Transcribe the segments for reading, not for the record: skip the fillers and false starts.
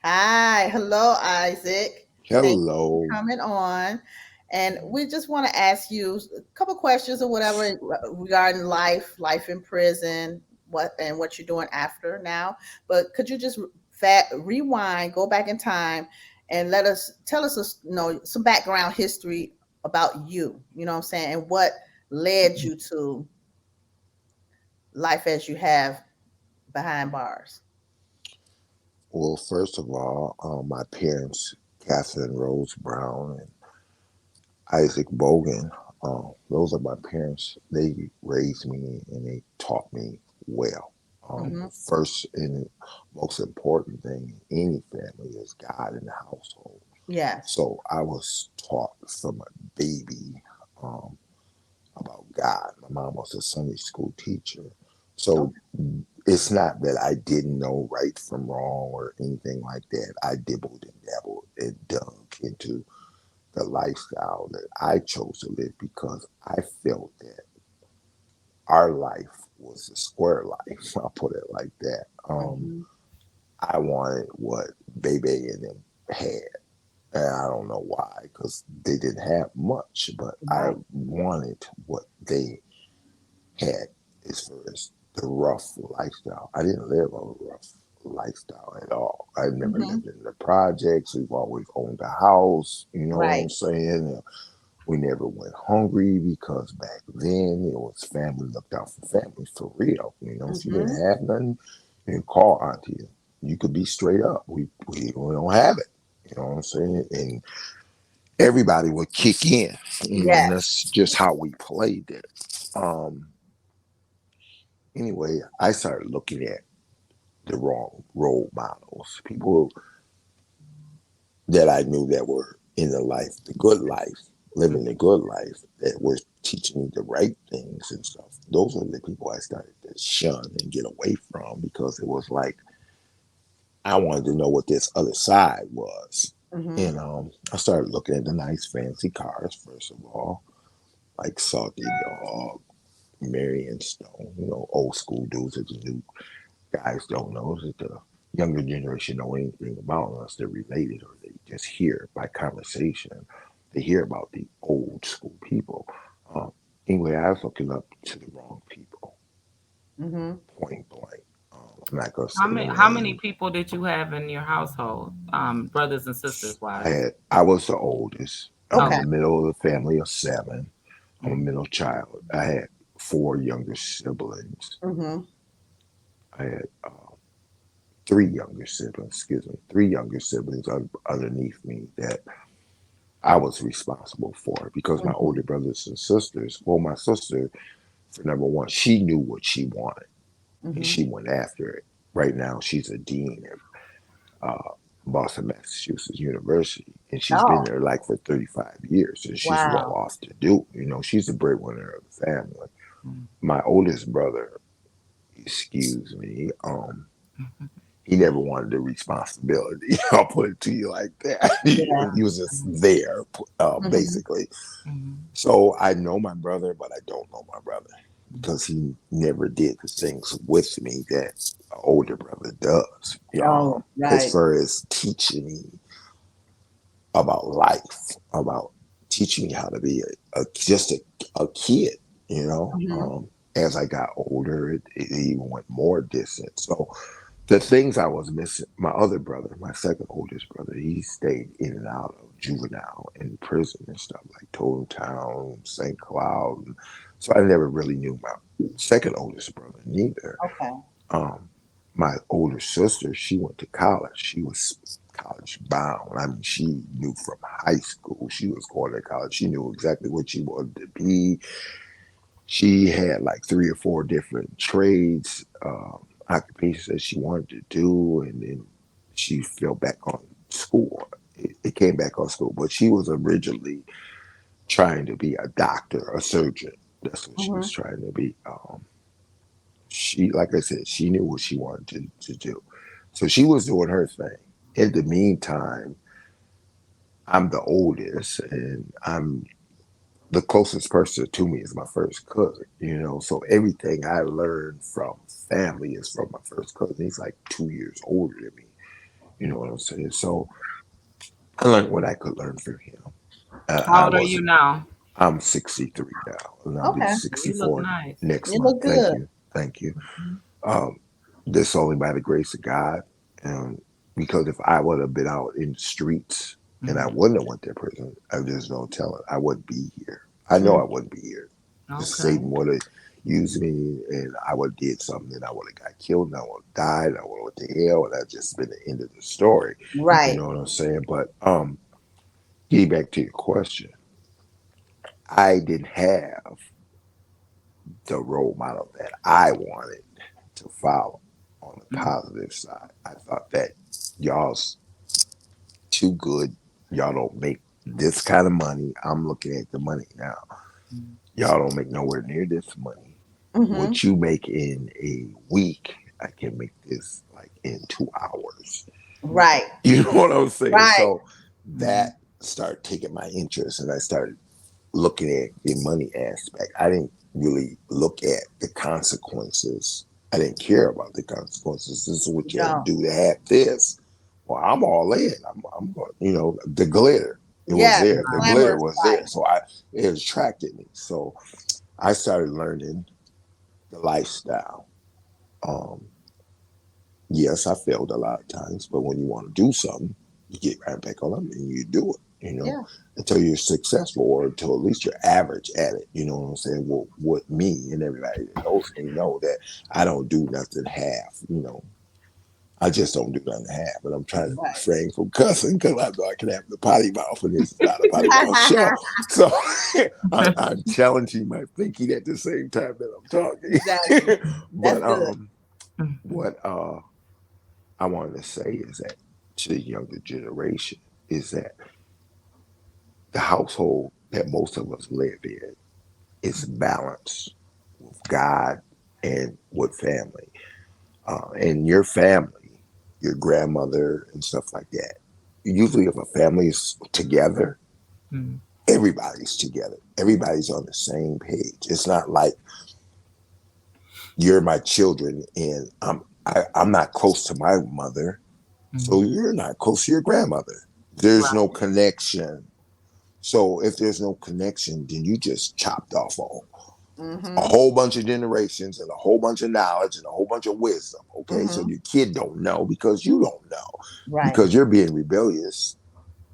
Hi, hello, Isaac. Thank you for Hello. coming on. And we just want to ask you a couple questions or whatever regarding life in prison, what you're doing after now. But could you just rewind, go back in time, and tell us, some background history about you. You know what I'm saying, and what led you to life as you have behind bars. Well, first of all, my parents, Catherine Rose Brown and Isaac Bogan, those are my parents. They raised me and they taught me well. Mm-hmm. First and most important thing in any family is God in the household. Yes. So I was taught from a baby um, about God. My mom was a Sunday school teacher. So Okay. it's not that I didn't know right from wrong or anything like that. I dibbled and dabbled and dug into the lifestyle that I chose to live because I felt that our life was a square life. I'll put it like that. Mm-hmm. I wanted what Bebe and them had. And I don't know why, because they didn't have much, but I Right. wanted what they had as far as the rough lifestyle. I didn't live a rough lifestyle at all. I never Mm-hmm. lived in the projects. We've always owned a house. You know what Right. I'm saying? We never went hungry because back then it was family looked out for family for real. You know, if you Mm-hmm. didn't have nothing, you could call auntie. You could be straight up. We don't have it. You know what I'm saying? And everybody would kick in. You know, and Yes. that's just how we played it. Um, anyway, I started looking at the wrong role models, people that I knew that were in the life, the good life, living the good life, that were teaching me the right things and stuff. Those are the people I started to shun and get away from because it was like I wanted to know what this other side was. Mm-hmm. And I started looking at the nice fancy cars, first of all, like Salty Dog, Marion Stone, old school dudes that the new guys don't know, that the younger generation know anything about unless they're related or they just hear by conversation. They hear about the old school people. Um, anyway, I was looking up to the wrong people, Mm-hmm. point blank. I'm not gonna How say no many how many name. people did you have in your household, brothers and sisters wise? I was the oldest. I'm in Okay. Oh, the middle of the family of seven. I'm a mm, middle child. I had four younger siblings. Mm-hmm. I had three younger siblings, excuse me, three younger siblings underneath me that I was responsible for because my Mm-hmm. older brothers and sisters, well, my sister, for number one, she knew what she wanted and Mm-hmm. she went after it. Right now, she's a dean at Boston, Massachusetts University, and she's been Oh, there like for 35 years, and she's well wow. off to do. She's the breadwinner of the family. mm, My oldest brother, excuse me, mhm, he never wanted the responsibility. I'll put it to you like that. Yeah. He was just there, Mm-hmm. basically. mhm, So I know my brother, but I don't know my brother because he never did the things with me that an older brother does. Oh, As right. far as teaching me about life, about teaching me how to be just a kid, you know. Mm-hmm. As I got older, it even went more distant. So the things I was missing, my other brother, my second oldest brother, he stayed in and out of juvenile and prison and stuff like Totem Town, St. Cloud. So I never really knew my second oldest brother neither. Okay. Um, my older sister, she went to college. She was college bound. I mean, she knew from high school she was going to college. She knew exactly what she wanted to be. She had like three or four different trades, occupations that she wanted to do, and then she fell back on school. It came back on school, but she was originally trying to be a doctor, a surgeon. That's what she was Mm-hmm. trying to be. She, like I said, she knew what she wanted to do. So she was doing her thing. In the meantime, I'm the oldest and I'm the closest person to me is my first cousin. So everything I learned from family is from my first cousin. He's like 2 years older than me. You know what I'm saying? So I learned what I could learn from him. How I old are you wasn't. now? I'm 63 now, and I'll be Okay. You look 64 nice. next You month. look Thank good. you, thank you. Mhm. Um, this only by the grace of God, and because if I would have been out in the streets and I Mhm. wouldn't have went to prison, there's no telling. I wouldn't be here. I know I Mm, wouldn't be here. Okay. Satan would have used me, and I would have did something, and I would have got killed, and I would have died, and I would have went to hell, and that's just been the end of the story. You right. know what I'm saying? But getting back to your question, I didn't have the role model that I wanted to follow on the Mhm. positive side. I thought that y'all's too good. Y'all don't make this kind of money. I'm looking at the money now. Mhm. Y'all don't make nowhere near this money. Mm-hmm. What you make in a week, I can make this like in 2 hours. Right. You know what I'm saying? Right. So that Mhm. started taking my interest, and I started looking at the money aspect. I didn't really look at the consequences. I didn't care about the consequences. This is what you had No. to do to have this. Well, I'm all in. I'm going, the glitter. It was Yes. there. The The Right. glitter glamorous was there. life. So it attracted me. So I started learning the lifestyle. Um, yes, I failed a lot of times, but when you want to do something, you get right back on them and you do it, Yeah. until you're successful or until at least you're average at it. You know what I'm saying? Well, with me and everybody that knows me know that I don't do nothing half. I just don't do nothing half, but I'm trying to Right. refrain from cussing because I know I can have the potty mouth, and this is not a potty mouth show. So I'm challenging my thinking at the same time that I'm Exactly. talking. That's But good. Mhm. what I wanted to say is that to the younger generation is that the household that most of us live in is balanced with God and with family. And your family, your grandmother and stuff like that. Usually, if a family is together, Mhm. everybody's together. Everybody's on the same page. It's not like you're my children and I'm not close to my mother, so Mhm. you're not close to your grandmother. There's Right. no connection. So if there's no connection, then you just chopped off a Mm-hmm. whole bunch of generations and a whole bunch of knowledge and a whole bunch of wisdom. Okay, so Mm-hmm. your kid don't know because you don't know Right. because you're being rebellious.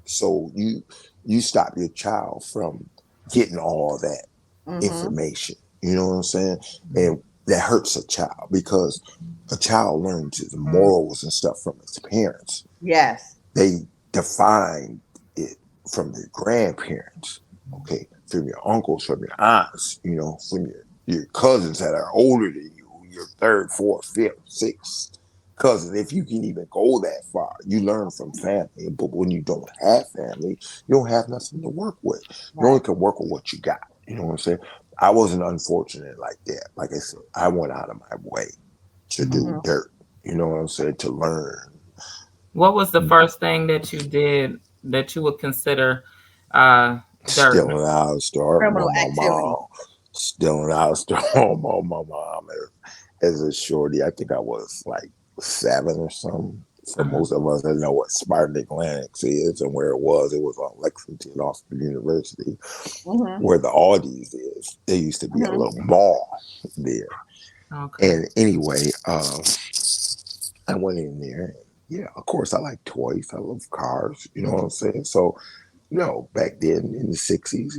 So you stop your child from getting all that Mm-hmm. information. You know what I'm saying? Mhm. And that hurts a child because a child learns his Mhm. morals and stuff from his parents. Yes. They define it from their grandparents, okay, from your uncles, from your aunts, from your cousins that are older than you, your third, fourth, fifth, sixth cousin. If you can even go that far, you learn from family. But when you don't have family, you don't have nothing to work with. You only Right. can work with what you got. You know what I'm saying? I wasn't unfortunate like that. Like I said, I went out of my way to do Mm-hmm. dirt. You know what I'm saying? To learn. What was the first thing that you did that you would consider uh, dirt? Stealing out of the store Criminal on my activity. mom. Stealing out of the store on my mom as a shorty. I think I was like 7 or something. For Uh-huh. most of us that know what Spartan Atlantics is and where it was on Lexington off the university, Mm-hmm. where the Audis is. There used to be a Mm-hmm. little mall there. Okay. And anyway, I went in there. Yeah, of course, I like toys. I love cars. You know what I'm saying? So back then in the '60s,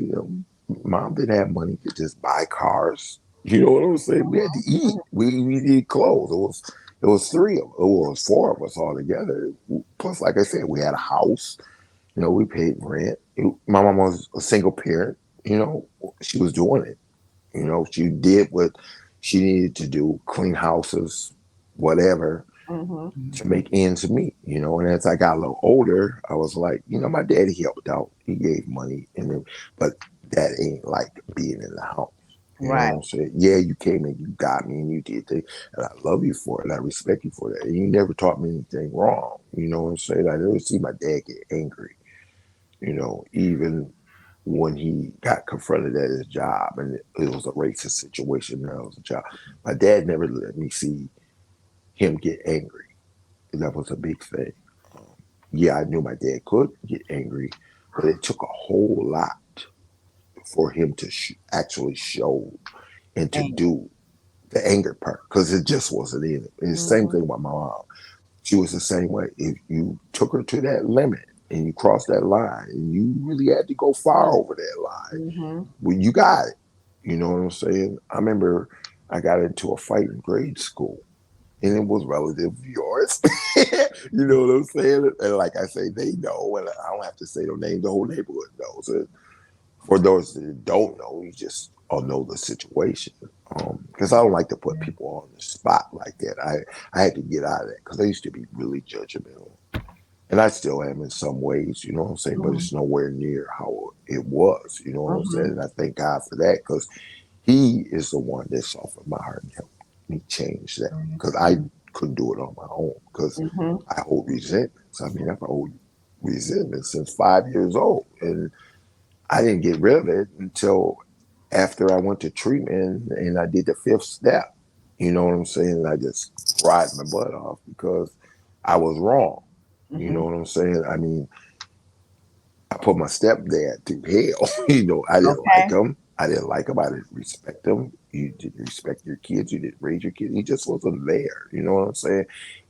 mom didn't have money to just buy cars. You know what I'm saying? We had to eat. We needed clothes. It was three of it was four of us all together. Plus, like I said, we had a house. We paid rent. My mom was a single parent. She was doing it. She did what she needed to do, clean houses, whatever, Mm-hmm. to Mhm. make ends meet. And as I got a little older, I was like, my daddy helped out. He gave money, but that ain't like being in the house. You know Right. what I'm saying? Yeah, you came and you got me and you did things, and I love you for it. And I respect you for that. And you never taught me anything wrong. You know what I'm saying? I never see my dad get angry. Even when he got confronted at his job and it was a racist situation, and it was a job. My dad never let me see him get angry. That was a big thing. yeah, I knew my dad could get angry, but it took a whole lot for him to actually show and to Anger. do the anger part because it just wasn't in it. And the same Mm-hmm. thing with my mom. She was the same way. If you took her to that limit and you crossed that line and you really had to go far over that line, Mm-hmm. well, you got it. You know what I'm saying? I remember I got into a fight in grade school and it was relative of yours. You know what I'm saying? And like I say, they know, and I don't have to say their name, the whole neighborhood knows it. For those that don't know, you just all know the situation. Because I don't like to put people on the spot like that. I had to get out of that because I used to be really judgmental. And I still am in some ways, you know what I'm saying? But Mm-hmm. it's nowhere near how it was, you know what I'm saying? Mm-hmm. And I thank God for that because He is the one that softened my heart and helped me change that. Because I couldn't do it on my own because Mm-hmm. I hold resentments. I mean, I've hold resentment since 5 years old. And I didn't get rid of it until after I went to treatment and I did the fifth step. You know what I'm saying? I just cried my butt off because I was wrong. You Mm-hmm. know what I'm saying? I mean, I put my stepdad through hell. I didn't like Okay. him. I didn't like him. I didn't respect him. You didn't respect your kids. You didn't raise your kids. He just wasn't there. You know what I'm saying?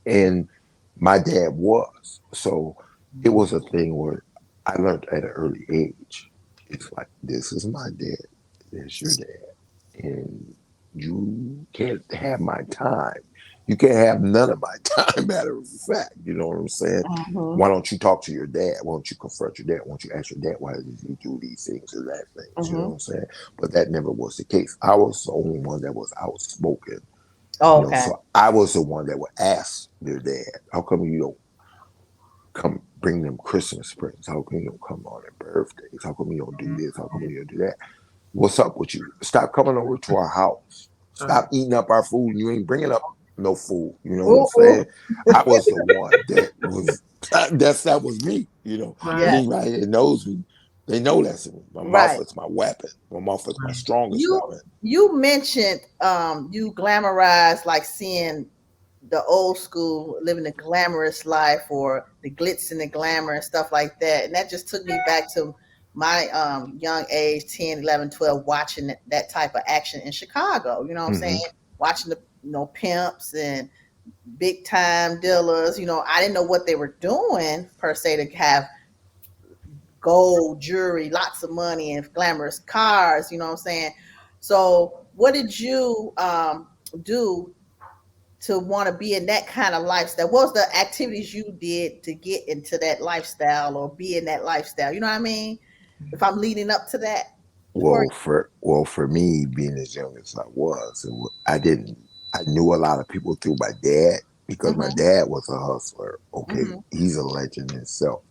And my dad was. So it was a thing where I learned at an early age. It's like, this is my dad. There's your dad. And you can't have my time. You can't have none of my time, matter of fact. You know what I'm saying? Mm-hmm. Why don't you talk to your dad? Why don't you confront your dad? Why don't you ask your dad why did you do these things or that things? You know Mm-hmm. what I'm saying? But that never was the case. I was the only one that was outspoken. Oh, okay. So I was the one that would ask their dad, how come you don't come bring them Christmas presents? How come you don't come on their birthdays? How come you don't do this? How come you don't do that? What's up with you? Stop coming over to our house. Stop eating up our food. You ain't bringing up no food. You know what I'm Ooh, ooh. saying? I was the one that was that was me. Yeah. Me right here knows me. They know that's me. My mouth Right. is my weapon. My mouth is my Right. strongest You weapon. you mentioned you glamorize like seeing the old school living a glamorous life or the glitz and the glamour and stuff like that, and that just took me back to my young age, 10, 11, 12, watching that type of action in Chicago. You know what I'm saying? Hmm. Watching the pimps and big time dealers. I didn't know what they were doing per se to have gold jewelry, lots of money, and glamorous cars. You know what I'm saying? So, what did you do to want to be in that kind of lifestyle? What was the activities you did to get into that lifestyle or be in that lifestyle? You know what I mean? If I'm leading up to that for For me, being as young as I was, I didn't. I knew a lot of people through my dad you. because my Hmm. dad was a hustler. Okay, Hmm. he's a legend himself.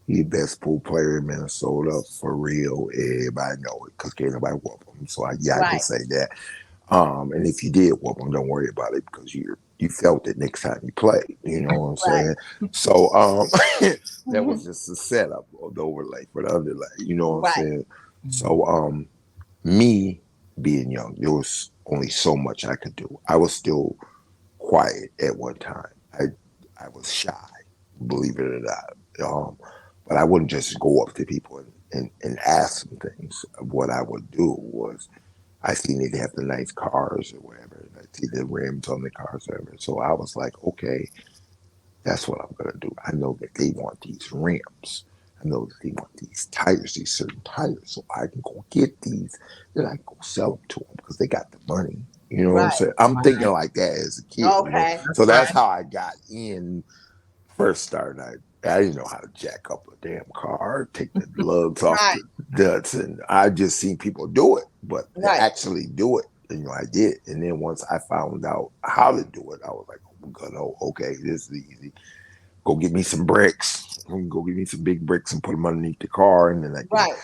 He best pool player in Minnesota for real. Everybody know it because can't nobody whoop him. So I can Right. say that. And if you did whoop him, don't worry about it because you felt it next time you played. You know what I'm Right. saying? So that Hmm. was just a setup or the overlay for the underlay. You know what I'm Right. saying? So me being young, there was only so much I could do. I was still quiet at one time. I was shy, believe it or not. But I wouldn't just go up to people and ask them things. What I would do was I seen they have the nice cars or whatever. And I see the rims on the cars or whatever. So I was like, okay, that's what I'm gonna do. I know that they want these rims. I know that they want these tires, these certain tires. So I can go get these. Then I can go sell them to them because they got the money. You know what I'm Right. saying? I'm thinking Right. like that as a kid. Okay. That's So that's right. how I got in first started. I didn't know how to jack up a damn car, take the lugs off Right. the nuts, and I just seen people do it. But to Right. actually do it, I did. And then once I found out how to do it, I was like, oh, God, oh, okay, this is easy. Go get me some bricks. Go get me some big bricks and put them underneath the car, and then I can Right.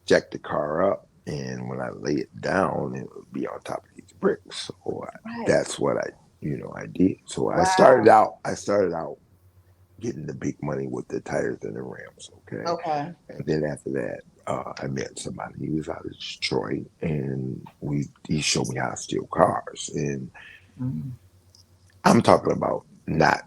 jack the car up. And when I lay it down, it would be on top of these bricks. So Right. that's what I did. So I Wow. started out. I started out getting the big money with the tires and the rims. Okay, Okay. and then after that, I met somebody. He was out of Detroit, and he showed me how to steal cars. And Mm. I'm talking about not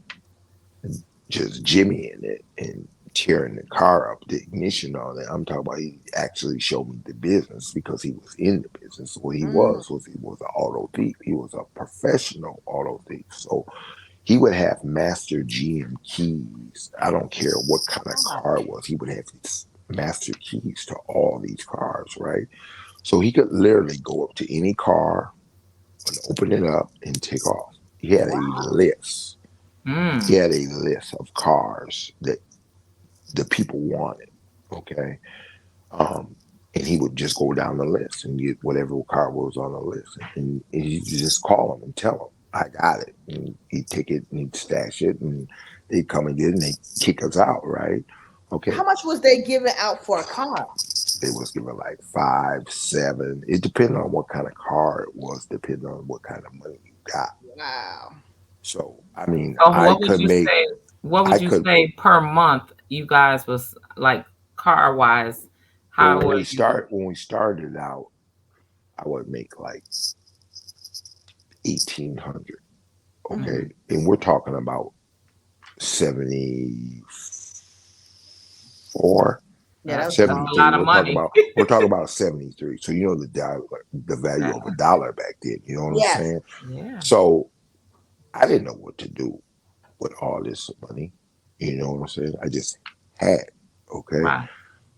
just jimmying it and tearing the car up, the ignition on it. I'm talking about he actually showed me the business because he was in the business. What he Mm. was he was an auto thief. He was a professional auto thief. So he would have master GM keys. I don't care what kind of car it was. He would have these master keys to all these cars, right? So he could literally go up to any car and open it up and take off. He had a Wow. list. He Mm. had a list of cars that the people wanted. Okay. Um, and he would just go down the list and get whatever car was on the list. And you just call them and tell them, I got it. And he'd take it and he'd stash it and they'd come and get it and they'd kick us out, right? Okay. How much was they giving out for a car? They was giving like 5, 7. It depended on what kind of car it was, depending on what kind of money you got. Wow. So I mean, So what would you say? What I would you could say per month you guys was like car wise? well How were you? when we started out, I would make like 1,800. Mhm. Okay, and we're talking about 74, Yeah, that was a That's long a 73. lot of time. money. We're talking about 73. So you know the value of a Exactly. dollar back then. You know what I'm Yes. saying? Yeah. So I didn't know what to do with all this money. You know what I'm saying? I just had. Okay. Right.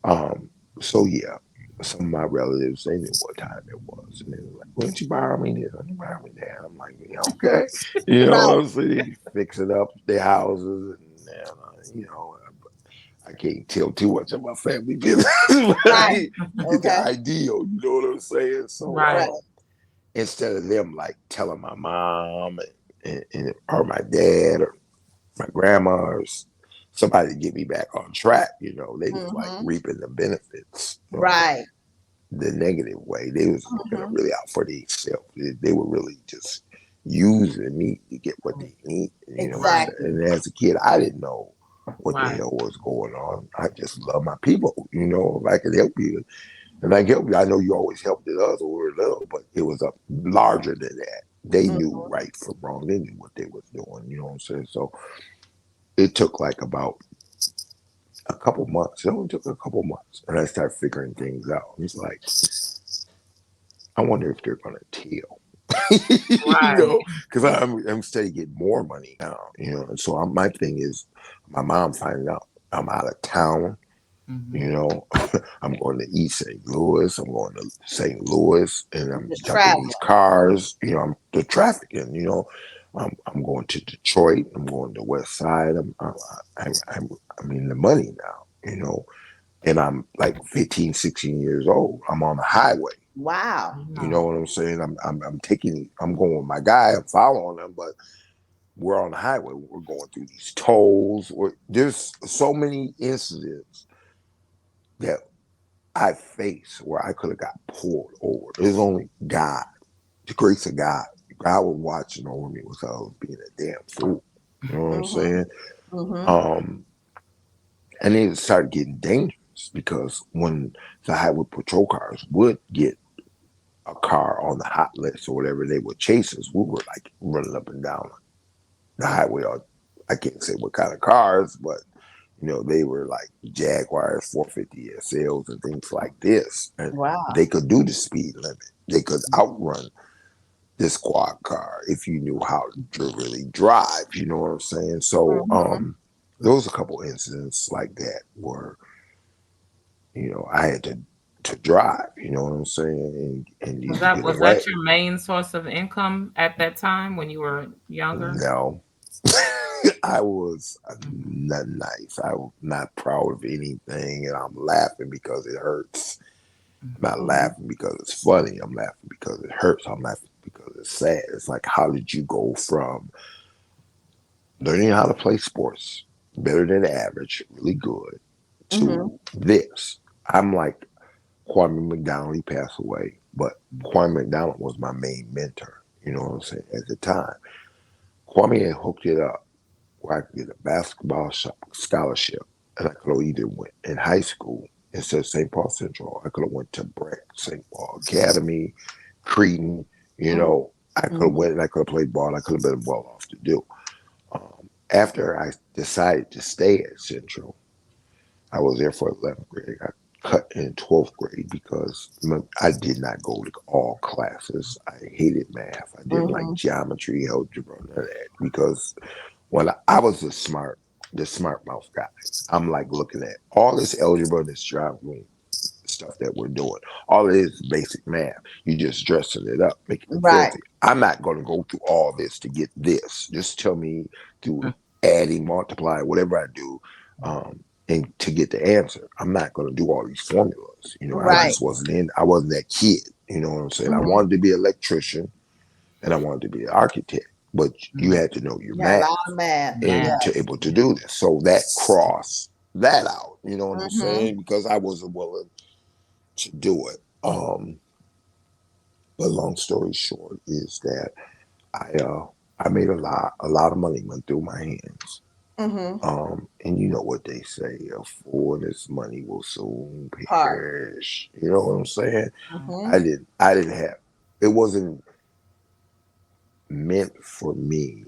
Um. So yeah, some of my relatives they knew what time it was, and they were like, "Why don't you borrow me this? Why don't you borrow me that?" I'm like, "Yeah, okay." You know what Right. I'm saying? Fixing up their houses, and you know, I can't tell too much of my family business, but Right. you get the Okay. idea. You know what I'm saying? So Right. Right. instead of them like telling my mom and or my dad or my grandma or somebody to get me back on track, you know, they was like Mm-hmm. reaping the benefits of Right. the negative way. They was looking Mm-hmm. really out for themselves. They were really just using me to get what they need. You know what I'm Right. saying? Exactly. And as a kid, I didn't know what the Right. hell was going on. I just love my people. You know, if I could help you, and I help you. I know you always helped us when we were little, but it was up larger than that. They knew Mm-hmm. right from wrong. They knew what they was doing. You know what I'm saying? So it took like about a couple months. It only took a couple months, and I started figuring things out. It's like I wonder if they're gonna tell, you Right. know, because I'm steady getting more money now, you know. And so my thing is, my mom finding out I'm out of town. Hmm. You know, I'm going to East St. Louis. I'm going to St. Louis, and I'm Just jumping traveling. these cars. You know, I'm the trafficking. You know, I'm going to Detroit. I'm going to West Side. I'm in the money now. You know, and I'm like 15, 16 years old. I'm on the highway. Wow. You know what I'm saying? I'm going with my guy. I'm following him, but we're on the highway. We're going through these tolls. There's so many incidents that I faced where I could have got pulled over. There's only God, the grace of God. God was watching over me was I was being a damn fool. You know what I'm Mm-hmm. saying? Mm-hmm. Um, and it started getting dangerous because when the highway patrol cars would get a car on the hot list or whatever, they would chase us. We were like running up and down the highway. I can't say what kind of cars, but you know, they were like Jaguars, 450 SLs, and things like this. And Wow. they could do the speed limit. They could outrun this squad car if you knew how to really drive. You know what I'm saying? So, Mm-hmm. there was a couple incidents like that where you know I had to drive. You know what I'm saying? And Was either that get was away. that your main source of income at that time when you were younger? No, I was not nice. I was not proud of anything, and I'm laughing because it hurts. I'm not Mm-hmm. laughing because it's funny. I'm laughing because it hurts. I'm laughing because it's sad. It's like, how did you go from learning how to play sports better than average, really good, Mm-hmm. to this? I'm like Kwame McDonald. He passed away, but Kwame McDonald was my main mentor. You know what I'm saying? At the time, Kwame had hooked it up where I could get a basketball scholarship, and I could have either went in high school instead of St. Paul Central. I could have went to Breck, St. Paul Academy, Cretin. You know, I could have Mm-hmm. went and I could have played ball. I could have been well off to do. after I decided to stay at Central, I was there for 11th grade. I cut in 12th grade because I did not go to all classes. I hated math. I didn't like Mm-hmm. geometry, algebra, none of that. Because when I was the smart mouth guy, I'm like looking at all this algebra, this geometry stuff that we're doing. All it is basic math. You just dressing it up, making it Right. fancy. I'm not going to go through all this to get this. Just tell me to adding, multiply, whatever I do, and to get the answer. I'm not going to do all these formulas. You know, I Right. just wasn't in. I wasn't that kid. You know what I'm saying? I Mm-hmm. wanted to be an electrician and I wanted to be an architect, but you Mhm. had to know your You had a math lot of math. and Math. to Yes. able to do this. So that crossed that out. You know what I'm Mm-hmm. saying? Because I wasn't willing to do it. But long story short is that I made a lot of money went through my hands. Mm-hmm. And you know what they say, a fool and his money will soon Part. perish. You know what I'm saying? Mm-hmm. I didn't have it wasn't meant for me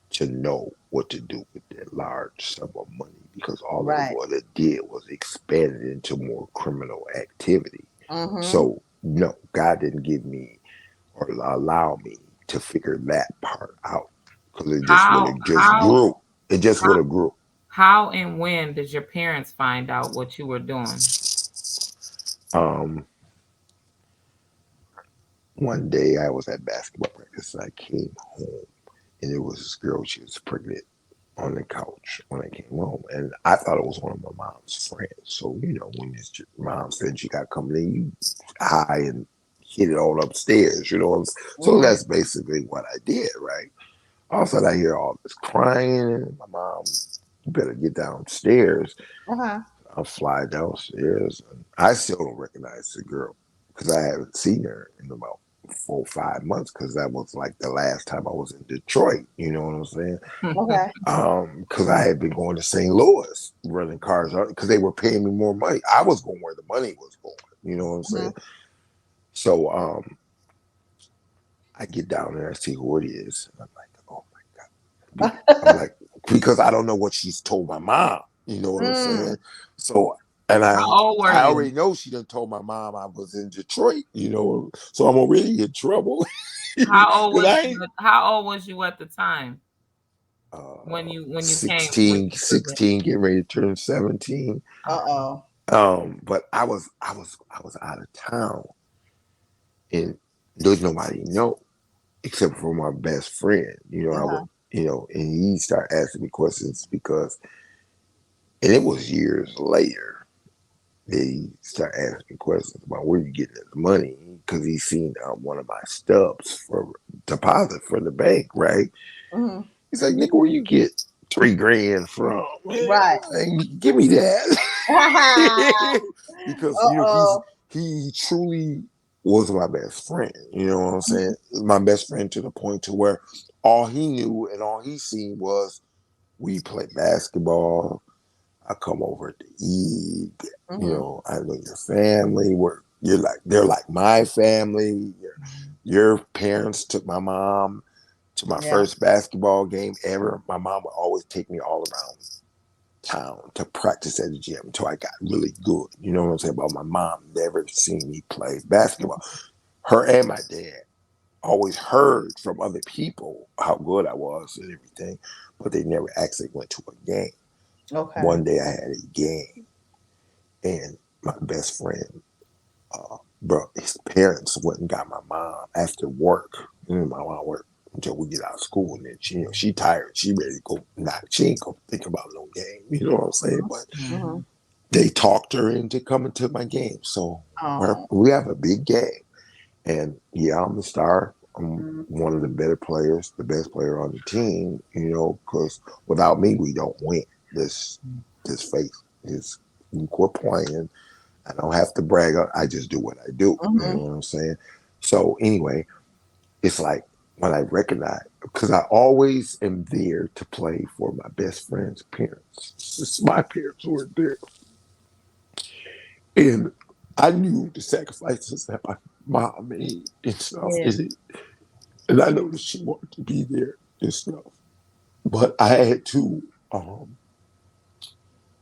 to know what to do with that large sum of money because all it Right. what it did was expand it into more criminal activity. Mm-hmm. So no, God didn't give me or allow me to figure that part out because it just would How have just how grew. It just how would have grew. how and when did your parents find out what you were doing? Um, One day I was at basketball practice and I came home and there was this girl. She was pregnant on the couch when I came home, and I thought it was one of my mom's friends. So you know, when this mom said she got company, you high and hit it all upstairs. You know, so Mm-hmm. that's basically what I did. Right. All of a sudden, I hear all this crying, and my mom, you better get downstairs. Uh-huh. I'll fly downstairs. And I still don't recognize the girl because I haven't seen her in about 4 or 5 months because that was like the last time I was in Detroit. You know what I'm saying? Okay. Because I had been going to St. Louis running cars because they were paying me more money. I was going where the money was going. You know what I'm Mm-hmm. saying? So I get down there, I see who it is, and I'm like, oh my God. I'm like, because I don't know what she's told my mom. You know what I'm Mm. saying? So, and How old were I you? already know she done told my mom I was in Detroit. You know, so I'm already in trouble because How old was you at the time when you came when 16, you was in? 16, getting ready to turn 17. Okay. Uh-oh. But I was out of town, and there's nobody know except for my best friend. You know, I would, Uh-huh. and he started asking me questions because, and it was years later. They start asking questions about where you getting the money because he seen one of my stubs for deposit for the bank, right? Mm-hmm. He's like, nigga, where you get 3 grand from? Man, Right. give me that. Because Uh-oh. he truly was my best friend. You know what I'm saying? My best friend to the point to where all he knew and all he seen was we play basketball. I come over to eat. Mm-hmm. I know your family. They're like my family. Your parents took my mom to my Yeah. first basketball game ever. My mom would always take me all around town to practice at the gym until I got really good. You know what I'm saying? But my mom never seen me play basketball. Her and my dad always heard from other people how good I was and everything, but they never actually went to a game. Okay. One day I had a game, and my best friend, bro, his parents went and got my mom after work. My mom worked until we get out of school, and then she tired. She ready to go. She ain't gonna think about no game. You know what I'm saying? But Mm-hmm. Mhm. they talked her into coming to my game. So Oh. we have a big game, and yeah, I'm the star. I'm one of the Mm-hmm. better players, the best player on the team. Because without me, we don't win. This face is you quit playing. I don't have to brag. I just do what I do. You know Mm-hmm. what I'm saying? So anyway, it's like when I recognize because I always am there to play for my best friend's parents. It's my parents who are there, and I knew the sacrifices that my mom made and stuff. Yeah. And I know that she wanted to be there and stuff. but I had to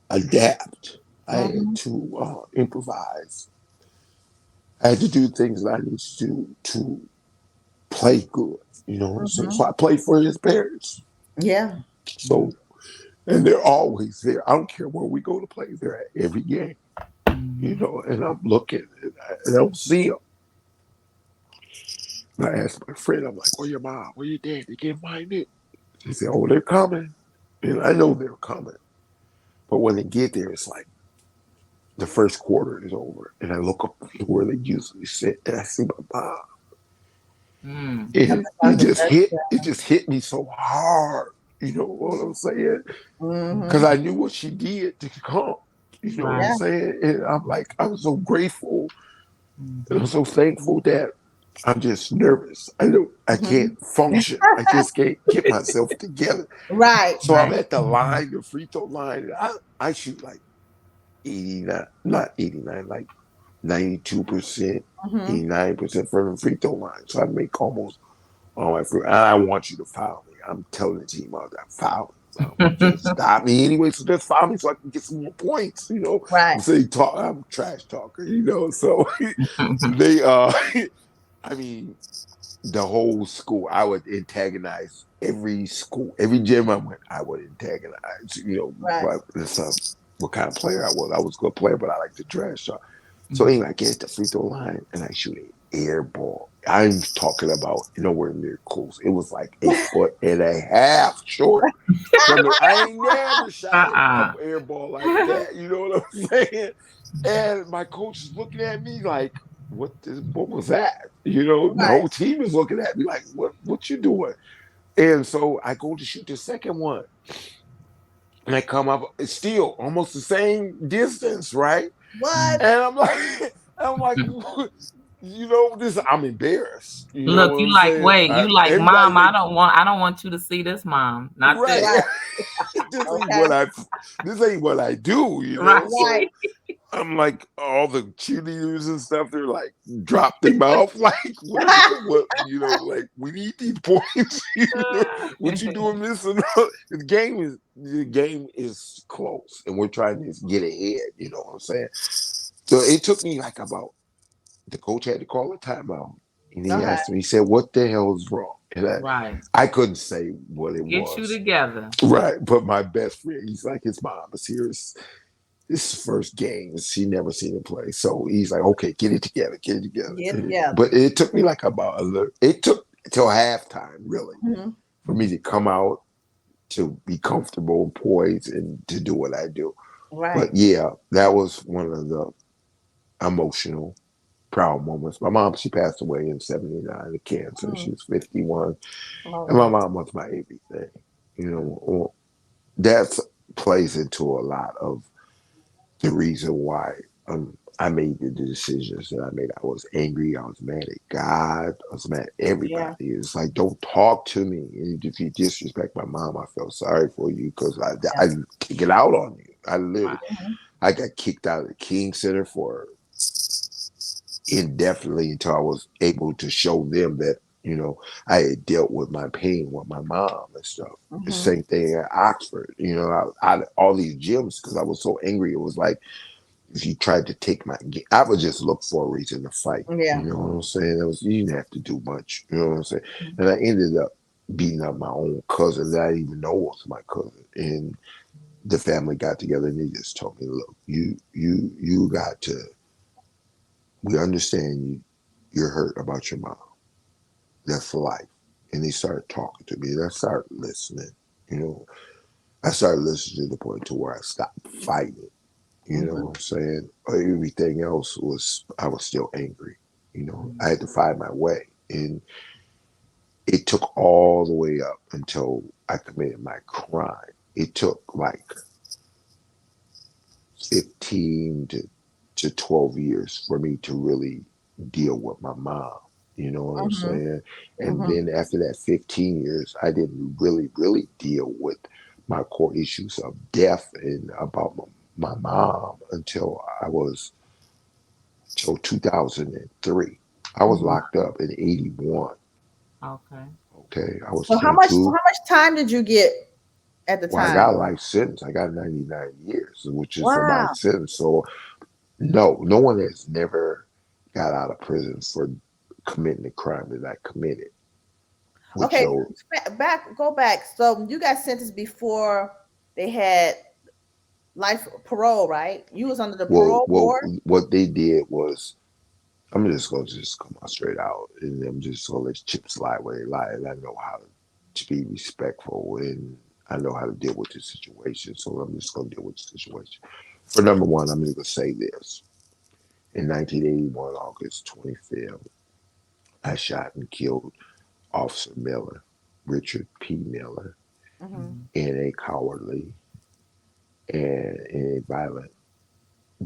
adapt. I had Mhm. to improvise. I had to do things that I needed to do to play good. You know what I'm saying? So Mhm. I played for his parents. Yeah. So, and they're always there. I don't care where we go to play. They're at every game. You Mhm. know, and I'm looking and I don't see them. And I asked my friend, I'm like, where your mom? Where your dad? They can't find it. He said, oh, they're coming. And I know they're coming. But when they get there, it's like the first quarter is over. And I look up to where they usually sit and I see my mom. Mm. And Nothing like a first it just hit me so hard. You know what I'm saying? Because Mhm. I knew what she did to come. You know what I'm Right. Yeah. saying? And I'm like, I'm so grateful and I'm Mhm. so thankful that I'm just nervous. I know I can't Mhm. function. I just can't get myself together. Right. So I'm Right. at the Mhm. line, the free throw line. And I shoot like 89, not 89, like 92%, Mhm. 89% from the free throw line. So I make almost all my free. I want you to foul me. I'm telling the team all that foul me. Just stop me anyway. So just foul me so I can get some more points. You know, Right. I'm saying talk. I'm a trash talker. You know, so they I mean, the whole school. I would antagonize every school, every gym I went. I would antagonize. You know, Right. what kind of player I was. I was a good player, but I like to trash talk. So Mhm. anyway, I get at the free throw line and I shoot an air ball. I'm talking about nowhere near close. It was like a foot and a half short from the. I ain't never shot a Uh-uh. air ball like that. You know what I'm saying? And my coach is looking at me like, what was that? You know, the Right. whole team is looking at me like, what you doing? And so I go to shoot the second one, and I come up, it's still almost the same distance, right? What? And I'm like, I'm like, you know, this. I'm embarrassed. You know Look, what you I'm like, saying? wait, you like, Everybody mom, make I don't want you to see this, mom. Not right. this. Right. this ain't Okay. what I. This ain't what I do. You Right. know, Right. so I'm like all the cheerleaders and stuff. They're like, drop their mouth. Like, what? You know, like we need these points. You know, what you doing this and that? The game is close, and we're trying to get ahead. You know what I'm saying? So it took me like about the coach had to call a timeout, and he Okay. asked me. He said, "What the hell is wrong?" And Right. I couldn't say what it Get you was. together. Right, but my best friend, he's like his mom is here. This is first game. She never seen him play. So he's like, okay, get it together, get it Get together. together. But it took me like about it took till halftime, really, Mhm. for me to come out to be comfortable and poised and to do what I do. But Right. yeah, that was one of the emotional, proud moments. My mom, she passed away in 79 of cancer. She Mm. was 51. Oh And my wow. mom was my everything. You know, that plays into a lot of the reason why I made the decisions that I made. I was angry. I was mad at God. I was mad at everybody. Yeah. It's like, don't talk to me. And if you disrespect my mom, I felt sorry for you because Yeah. I didn't kick it out on you. I literally, Right. Mhm. I got kicked out of the King Center for indefinitely until I was able to show them that, you know, I had dealt with my pain with my mom and stuff. The Mhm. same thing at Oxford, you know, all these gyms because I was so angry. It was like, if you tried to take my game, I would just look for a reason to fight. You Yeah. know what I'm saying? You didn't have to do much. You know what I'm saying? And I ended up beating up my own cousin that I didn't even know was my cousin. And the family got together and they just told me, look, you got to. We understand you're hurt about your mom. That's life. And they started talking to me, and I started listening. You know, I started listening to the point to where I stopped fighting. You know Mhm. what I'm saying? Everything else was, I was still angry. You know, I Mhm. had to find my way. And it took all the way up until I committed my crime. It took like 15 to 12 years for me to really deal with my mom. You know what I'm Mhm. saying? And Mhm. then after that 15 years, I didn't really deal with my core issues of death and about my mom until I was till 2003. I was Mhm. locked up in 81. Okay. Okay, I was So how 22. much time did you get at the Well, I time? got a life sentence. I got 99 years, which is a life Wow. sentence. So no, no one has never got out of prison for committing the crime that I committed. Which Okay, so go back. So you got sentenced before they had life parole, right? You was under the parole well, board. what they did was I'm just gonna just come out straight out, and I'm just gonna let chips lie where they lie, and I know how to be respectful, and I know how to deal with the situation. So I'm just gonna deal with the situation. For number one, I'm just gonna say this: in 1981, August 25th, I shot and killed Officer Miller, Richard P. Miller, Hmm. in a cowardly and in a violent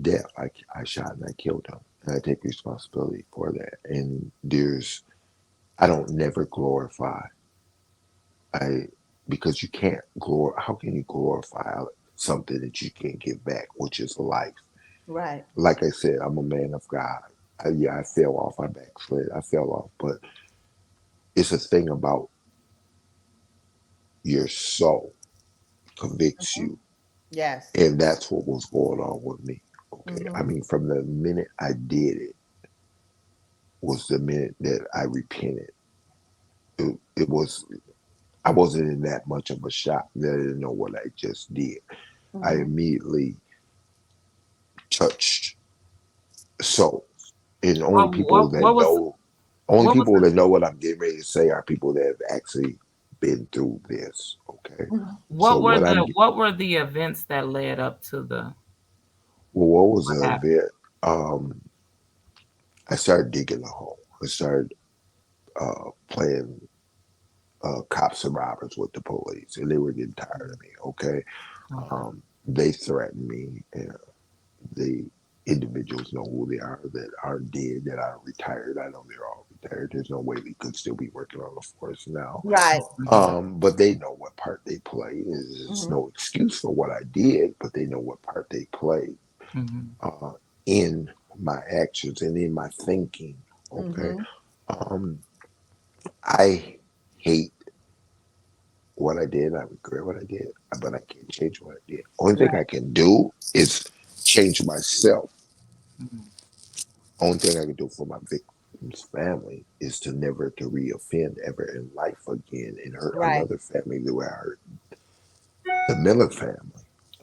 death. I shot and I killed him, and I take responsibility for that. And I don't never glorify. I because you can't How can you glorify something that you can't give back, which is life? Right. Like I said, I'm a man of God. Yeah, I fell off. I backslid. I fell off, but it's a thing about your soul convicts Hmm. you, Yes. and that's what was going on with me. Okay, I Hmm. mean, from the minute I did it was the minute that I repented. It was I wasn't in that much of a shock that I didn't know what I just did. I Hmm. immediately touched souls, and only what was people the that know what I'm getting ready to say are people that have actually been through this. Okay, Hmm. so what were the events that led up to the what was what the happened? event? Um, I started digging a hole. I started playing cops and robbers with the police, and they were getting tired of me. Okay, Okay. they threatened me, and the individuals know who they are that are dead, that are retired. I know they're all retired. There's no way they could still be working on the force now. Right. Hmm. But they know what part they play. There's Hmm. no excuse for what I did, but they know what part they played Hmm. uh, in my actions and in my thinking. Okay. Hmm. Um, I hate what I did. I regret what I did, but I can't change what I did. Only thing Right. I can do is change myself. Hmm. Only thing I can do for my victim's family is to never to reoffend ever in life again and hurt Right. another family the way I hurt the Miller family.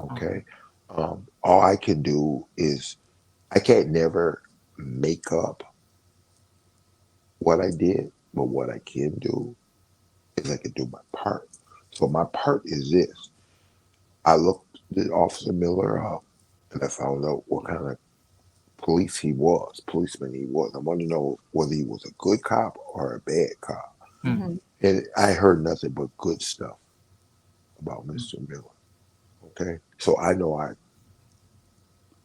Okay. Okay. All I can do is I can't never make up what I did, but what I can do is I can do my part. So my part is this. I looked at Officer Miller up and I found out what kind of policeman he was. I want to know whether he was a good cop or a bad cop. Hmm. Hmm. And I heard nothing but good stuff about Mr. Miller. Okay. So I know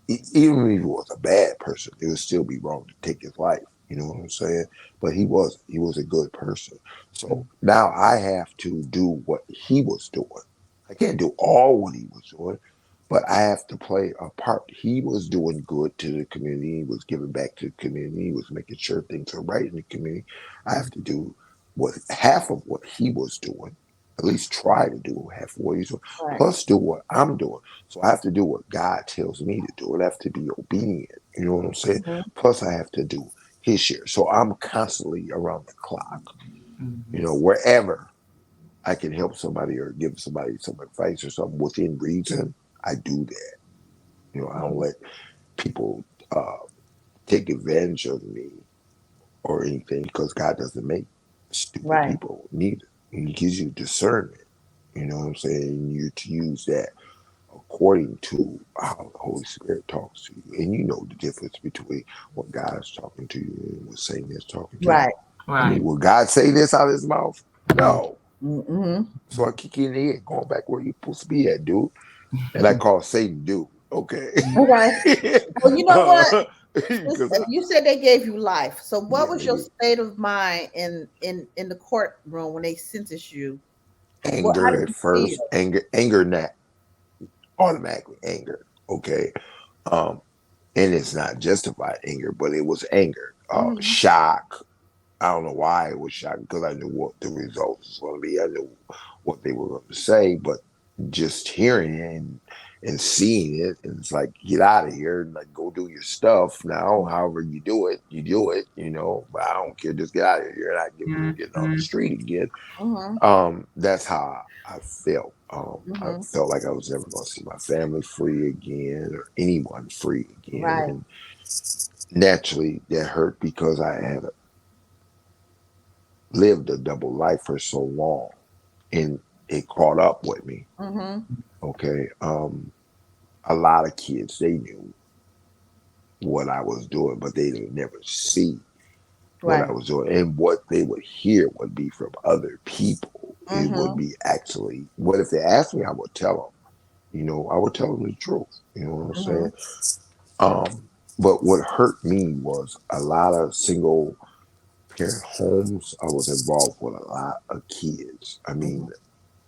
even if he was a bad person, it would still be wrong to take his life. You know what I'm saying? But he wasn't. He was a good person. So now I have to do what he was doing. I can't do all what he was doing, but I have to play a part. He was doing good to the community. He was giving back to the community. He was making sure things are right in the community. I have to do what half of what he was doing, at least try to do half of what he's doing, Right. plus do what I'm doing. So I have to do what God tells me to do. I have to be obedient. You know what I'm saying? Hmm. Plus I have to do his share. So I'm constantly around the clock, Hmm. wherever I can help somebody or give somebody some advice or something within reason, I do that. I don't Hmm. let people take advantage of me or anything because God doesn't make stupid Right. people neither. He gives you discernment. You know what I'm saying? You to use that according to how the Holy Spirit talks to you. And you know the difference between what God is talking to you and what Satan is talking to you. Right. I Right. mean, will God say this out of his mouth? No. Hmm. So I kick you in the head, going back where you're supposed to be at, dude. And I call Satan dude. Okay. Okay. Well, you know what? Because You said they gave you life. So what yeah, was they your get state of mind in the courtroom when they sentenced you? How anger did at you first, feel? anger, not automatically anger. Okay. Um, and it's not justified anger, but it was anger, Hmm. shock, I don't know why it was shocking because I knew what the results was going to be. I knew what they were going to say, but just hearing it and seeing it, and it's like, get out of here, and like, go do your stuff now. However you do it, you know. But I don't care. Just get out of here. You're not getting on the Mhm. street again. Mm-hmm. That's how I felt. I Mm-hmm. felt like I was never going to see my family free again or anyone free again, Right. and naturally that hurt because I had lived a double life for so long, and it caught up with me. Mm-hmm. Okay, a lot of kids, they knew what I was doing, but they would never see what I Right. was doing, and what they would hear would be from other people. It would Mm-hmm. be actually, what if they asked me, I would tell them. You know, I would tell them the truth. You know what I'm Mm-hmm. saying? But what hurt me was a lot of single parent homes. I was involved with a lot of kids. I Mm-hmm. mean,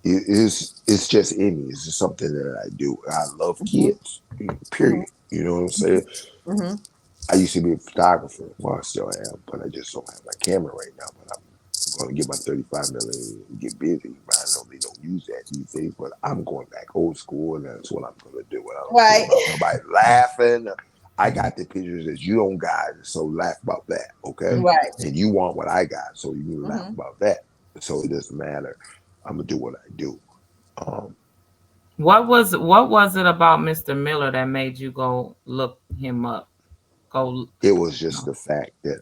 it's just in me. It's just something that I do. I love Mm-hmm. kids. Mm-hmm. Period. You know what I'm saying? Mm-hmm. I used to be a photographer. Well, I still am, but I just don't have my camera right now. But I'm going to get my 35 millimeter and get busy. But I know they don't use that these days. But I'm going back old school, and that's what I'm going to do. And I don't care Right. about nobody laughing. I got the pictures that you don't got, so laugh about that, okay? Right. And you want what I got, so you need to laugh Mm-hmm. about that. So it doesn't matter. I'm gonna do what I do. Um, What was it about Mr. Miller that made you go look him up? Go. it was just No. the fact that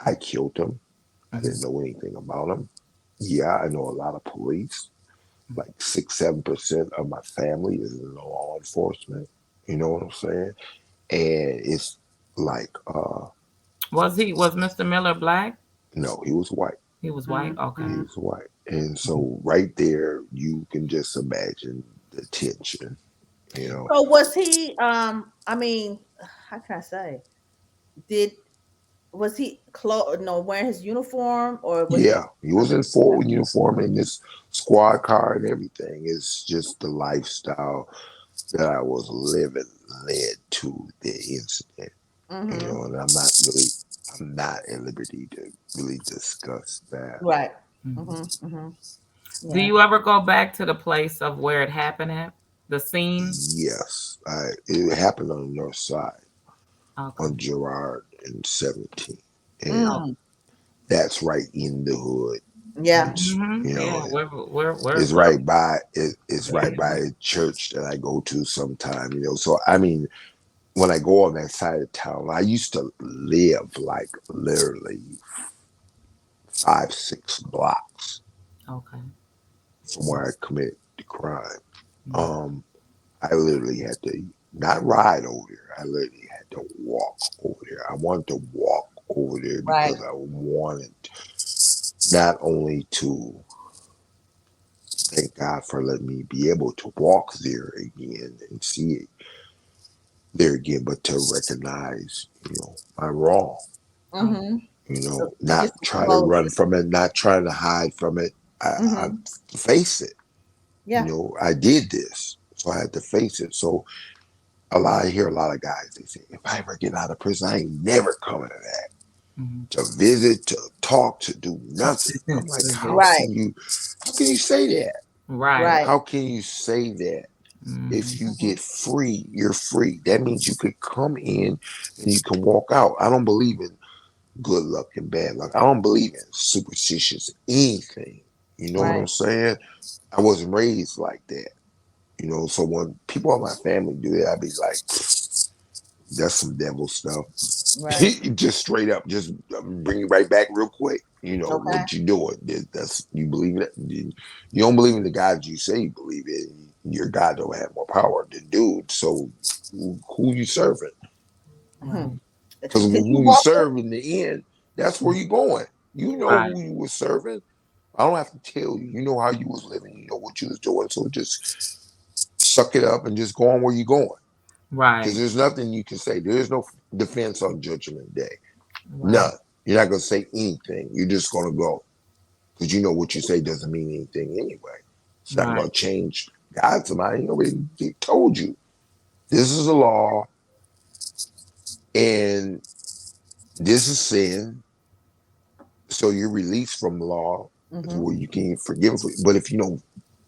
I killed him. I Mhm. didn't know anything about him. Yeah, I know a lot of police. Like 6, 7% of my family is in law enforcement. You know what I'm saying? And it's like, Was Mr. Miller black? no, he was white. He was white. Okay. Mm-hmm. He was white. And so right there, you can just imagine the tension, you know. So was he? I mean, how can I say? Did was he no, wearing his uniform, or was he? Yeah, he was in full uniform in this squad car and everything. It's just the lifestyle that I was living led to the incident, you Mm-hmm. know, and I'm not at liberty to really discuss that. Right. Mhm. Mm-hmm. Mm-hmm. Do Yeah. you ever go back to the place of where it happened at? The scene? Yes, it happened on the north side Okay. on Girard in 17, and Oh. Mm. that's right in the hood. Yeah. It's, Hmm. you know, Yeah. Where it's where right by it's right by a church that I go to sometime. You know, so I mean, when I go on that side of town, I used to live like literally 5, 6 blocks Okay. from where I committed the crime. Mhm. Um, I literally had to not ride over there. I literally had to walk over there. I wanted to walk over there Right. because I wanted not only to thank God for letting me be able to walk there again and see it there again, but to recognize, my wrong. Oh. Mm-hmm. So Not just try to run slowly. from it, not trying to hide from it. I Mm-hmm. face it. Yeah. I did this, so I had to face it. So I hear a lot of guys, they say, if I ever get out of prison, I ain't never coming to that. Mhm. To visit, to talk, to do nothing. I'm like, Right. how can you say that? Right. Right. How can you say that? If Mhm. you Mm-hmm. get free, you're free. That means you could come in and you can walk out. I don't believe in good luck and bad luck. I don't believe in superstitious anything. You know what I'm Right. saying? I wasn't raised like that. So when people in my family do that, I'd be like, that's some devil stuff. Right. Just straight up, just bring you right back real quick. Okay. What you doing? That's you believe in it. You don't believe in the God you say you believe in. Your God don't have more power than dude. So who you serving? Hmm. Right. Because Can you who you walk serve in the end, that's where you going. You know Right. who you was serving. I don't have to tell you. You know how you was living. You know what you was doing. So just suck it up and just go on where you going. Because Right. there's nothing you can say. There is no defense on Judgment Day. Right. None. You're not going to say anything. You're just going to go. Because you know what you say doesn't mean anything anyway. It's not going Right. to change God's mind. Nobody told you. This is a law and this is sin. So you're released from law Mm-hmm. where you can forgive. But if you don't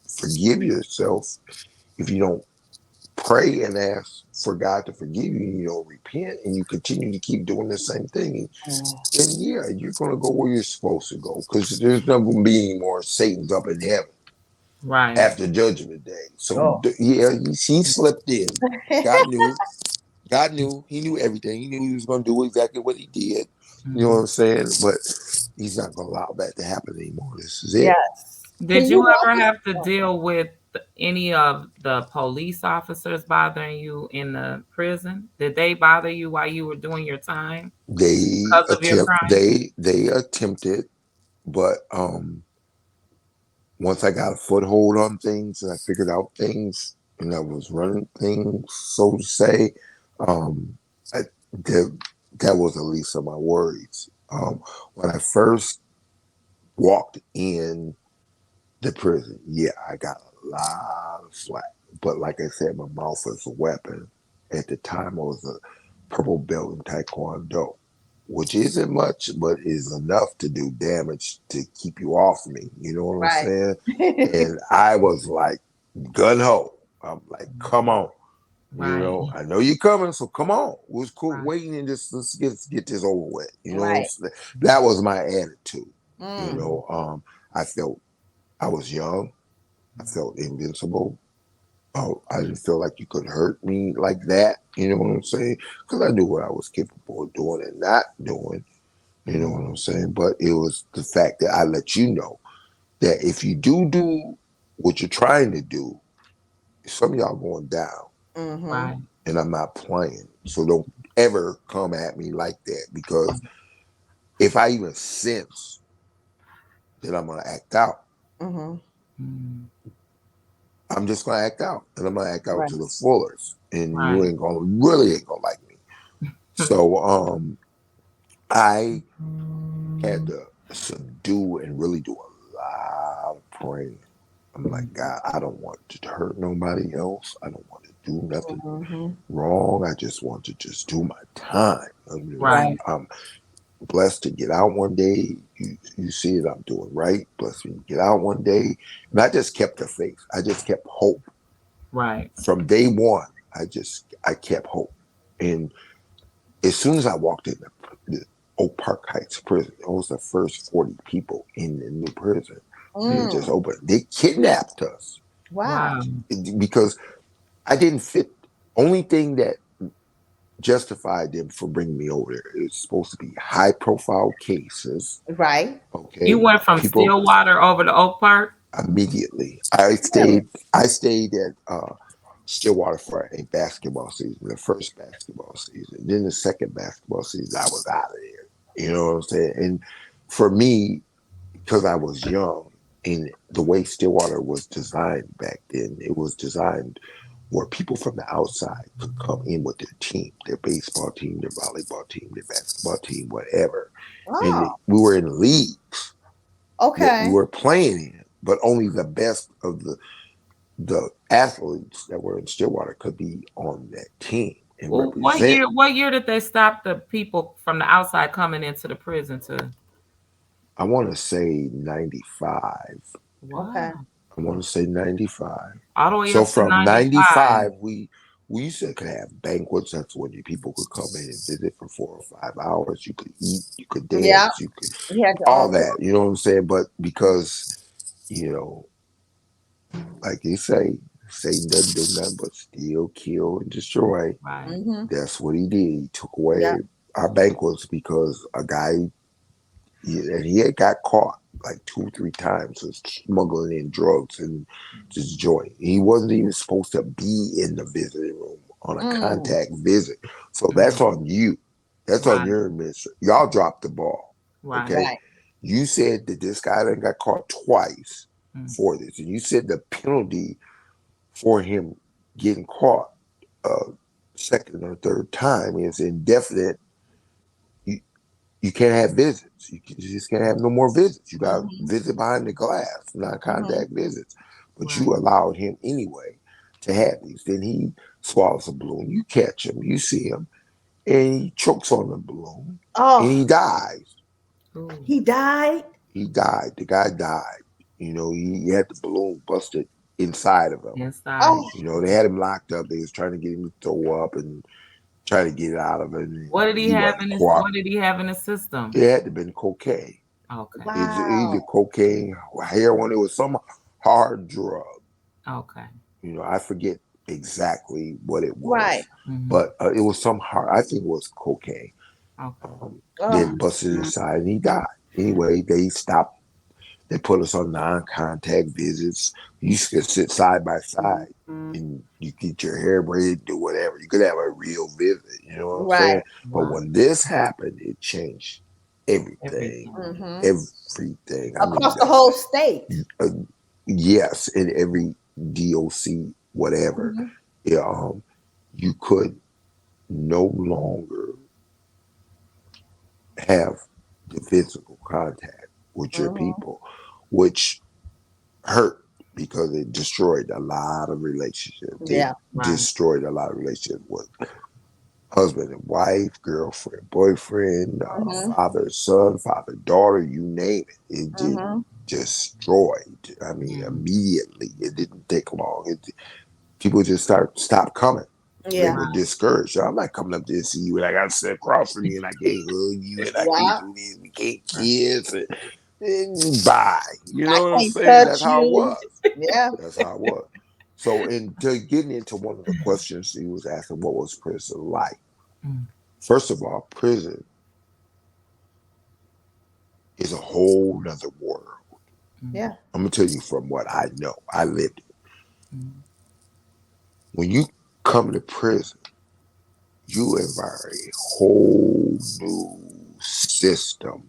forgive yourself, if you don't pray and ask for God to forgive you, and you don't repent, and you continue to keep doing the same thing, then yeah, you're gonna go where you're supposed to go because there's not gonna be any more Satan's up in heaven Right. after Judgment Day. So Oh. yeah, he slipped in. God knew. God knew. He knew everything. He knew he was going to do exactly what he did. You know what Mhm. I'm saying? But he's not going to allow that to happen anymore. This is it. Yes. Did Can you you walk ever us? have to deal with any of the police officers bothering you in the prison? Did they bother you while you were doing your time They because of your attempt. crime? They attempted, but once I got a foothold on things and I figured out things and I was running things, so to say, um, I, that that was the least of my worries. When I first walked in the prison, yeah, I got a lot of flack. But like I said, my mouth was a weapon. At the time, I was a purple belt in Taekwondo, which isn't much, but is enough to do damage to keep you off me. You know what I'm Right. saying? And I was like, gun ho. I'm like, come on. You Right. know, I know you're coming, so come on. It was cool Right. waiting and just let's get this over with. You know what I'm Right. saying? That was my attitude. You Mm. Mhm. know, I felt I was young. I felt invincible. Oh, I didn't feel like you could hurt me like that. You know what I'm saying? Because I knew what I was capable of doing and not doing. You know Mhm. what I'm saying? But it was the fact that I let you know that if you do what you're trying to do, some of y'all going down, Mm-hmm. Right. and I'm not playing. So don't ever come at me like that because if I even sense that I'm gonna act out, Mm-hmm. Mhm. I'm just gonna act out, and I'm gonna act out Right. to the fullest, and you Right. ain't gonna really ain't gonna like me. So I had to subdue and really do a lot of praying. I'm like, Mhm. God, I don't want to hurt nobody else. I don't want to do nothing Mm-hmm. wrong. I just want to just do my time. Right. Right. I'm blessed to get out one day. You see that I'm doing right. Blessed me to get out one day. And I just kept the faith. I just kept hope. Right. From day one, I kept hope. And as soon as I walked in the Oak Park Heights prison, it was the first 40 people in the new prison. They Mhm. Mm. just opened. They kidnapped us Wow. Wow. because I didn't fit. Only thing that justified them for bringing me over there is supposed to be high profile cases. Right. You Okay, went from people Stillwater over to Oak Park? immediately. Really? I stayed at Stillwater for a basketball season, the first basketball season. Then the second basketball season, I was out of there. You know what I'm saying? And for me, because I was young, and the way Stillwater was designed back then, it was designed where people from the outside could come in with their team, their baseball team, their volleyball team, their basketball team, whatever. And Oh. we were in leagues that we Okay. were playing in, but only the best of the athletes that were in Stillwater could be on that team and Well, represent. what year did they stop the people from the outside coming into the prison to I want to say 95. Okay. wow. I want to say 95. All the way So up to from 95. 95, we used to could have banquets. That's when you people could come in and visit for 4 or 5 hours. You could eat, you could Yeah. dance, you could You had your all own. that. You know what I'm saying? But because you know, like they say, Satan doesn't do nothing but steal, kill, and destroy. Right. Mm-hmm. That's what he did. He took Yeah. away our banquets because a guy, and he had got caught like 2 or 3 times for smuggling in drugs and just joint. He wasn't even supposed to be in the visiting room on a Mm. contact visit. So that's Mhm. on you. That's on Right. your administration. Y'all dropped the ball. Right. Okay. Right. You said that this guy done got caught twice Mm. for this. And you said the penalty for him getting caught second or third time is indefinite. You, you can't have visits. You just can't have no more visits. You got to Mm-hmm. visit behind the glass, non Mm-hmm. contact visits. But you Right. allowed him anyway to have these. Then he swallows a balloon. You catch him, you see him, and he chokes on the balloon and Oh. he dies. Ooh. He died. He died. The guy died. He had the balloon busted inside of him. Inside. Oh, They had him locked up. They was trying to get him to throw up and try to get it out of him. And What did he he have wasn't in his cooperating. what did he have in his system? It had to have been cocaine. Okay. It's either wow. cocaine, heroin. It was some hard drug. Okay. I forget exactly what it Right. was, Mm-hmm. but it was some hard. I think it was cocaine. Okay. Then Oh, busted inside and he died. Anyway, they stopped. They put us on non-contact visits. You could sit side by side and you get your hair braided, do whatever. You could have a real visit. You know what I'm right. saying? But Wow. when this happened, it changed everything. Everything. Hmm. Everything. I mean, Across the whole state. uh, yes, in every DOC, whatever. Hmm. Yeah, you could no longer have the physical contact with your Hmm. people, which hurt because it destroyed a lot of relationships. It Yeah. Right. destroyed a lot of relationships with husband and wife, girlfriend, boyfriend, Hmm. father, son, father, daughter, you name it. It just Hmm. destroyed. I mean, Mm. immediately. It didn't take long. People just stop coming. They Yeah. were Right. discouraged. I'm not coming up there to see you and I got to sit across from you and I can't hug you and I can't Yeah. do this. We can't Right. kiss and bye. You I know what I'm can't saying? That's touch how it you. was. Yeah. That's how it was. So, into getting into one of the questions he was asking, what was prison like? Mm. First of all, prison is a whole nother world. Mm. Yeah. I'm gonna tell you from what I know. I lived it. Mm. When you come to prison, you embark a whole new system.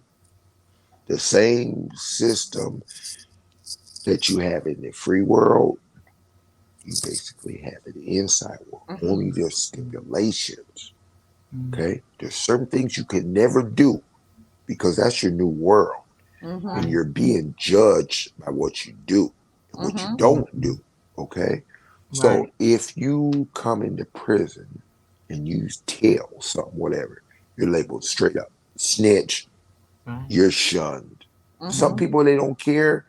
The same system that you have in the free world, you basically have in the inside world. Hmm. Only there's stipulations. Mm. Okay? There's certain things you can never do because that's your new world. Hmm. And Right. you're being judged by what you do and what you Hmm. don't Mm. do. Okay? So Right. if you come into prison and you tell something, whatever, you're labeled straight up snitch, Right. you're shunned. Some Hmm. people, they don't care.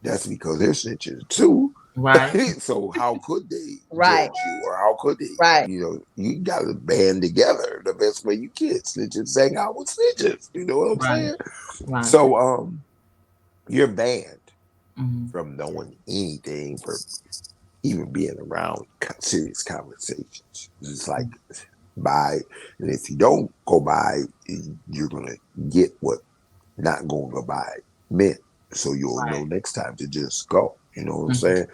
That's because they're snitches too. Right. So how could they Right. judge you, or how could they? Right. You got to band together the best way you can. Snitches hang out with snitches. You know what I'm Right. saying? Right. So you're banned Mm. from knowing anything, for even being around serious conversations. It's like by, and if you don't go by, you're gonna get what not going to buy meant. So you'll know Right. next time to just go. You know what I'm Mm. saying?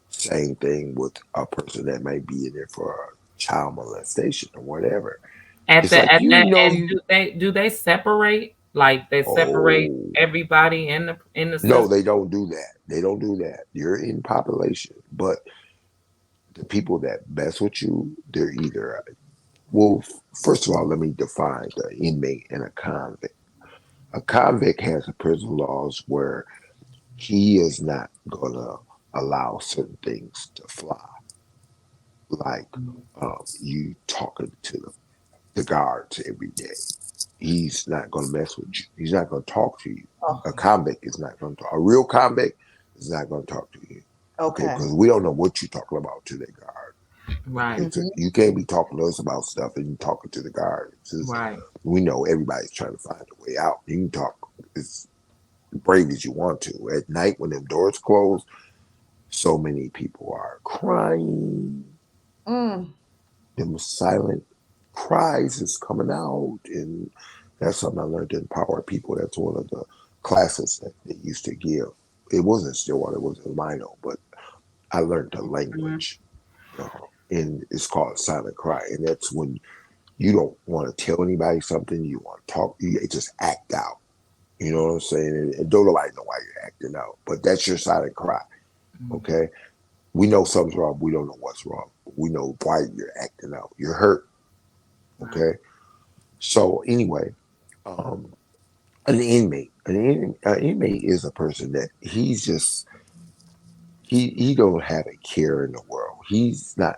Same thing with a person that might be in there for a child molestation or whatever. At It's the like at that and you. do they separate? Like they separate Oh everybody in the no, system? they don't do that. They don't do that. You're in population, but the people that mess with you, they're either well. First of all, let me define the inmate and a convict. A convict has a prison laws where he is not gonna allow certain things to fly, like Mm. you talking to the guards every day. He's not gonna mess with you. He's not gonna talk to you. Oh, A convict is not gonna talk. A real convict is not gonna talk to you. Okay, okay. because we don't know what you're talking about to the guard. Okay, Right. so Hmm. you can't be talking to us about stuff and you talking to the guard. Right. We know everybody's trying to find a way out. You can talk as brave as you want to. At night when the doors close, so many people are crying. Mm. Them silent cries is coming out, and that's something I learned to empower people. That's one of the classes that they used to give. It wasn't Stillwater, it was in Lino, but I learned the Mhm. language, and it's called silent cry, and that's when you don't want to tell anybody something, you want to talk, you just act out. You know what I'm saying? And don't nobody know why you're acting out, but that's your silent cry. Mm. Okay, we know something's wrong. We don't know what's wrong. We know why you're acting out. You're hurt. Right. Okay. So anyway, um, an inmate is a person that he don't have a care in the world. He's not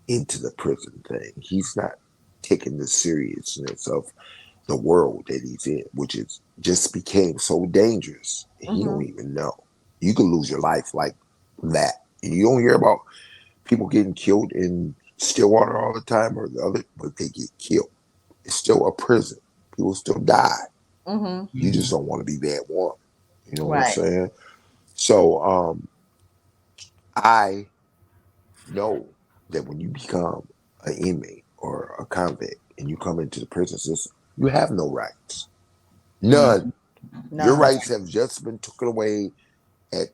into the prison thing. He's not taking the seriousness of the world that he's in, which is just became so dangerous. He don't Mhm. even know. You could lose your life like that. And you don't hear about people getting killed in Stillwater all the time or the other, but they get killed. It's still a prison. People still die. Mhm. You just Mhm. don't want to be that one. You know what I'm Right. saying? So I know that when you become an inmate or a convict and you come into the prison system, you have no rights. None. Mhm. Your None. rights have just been taken away at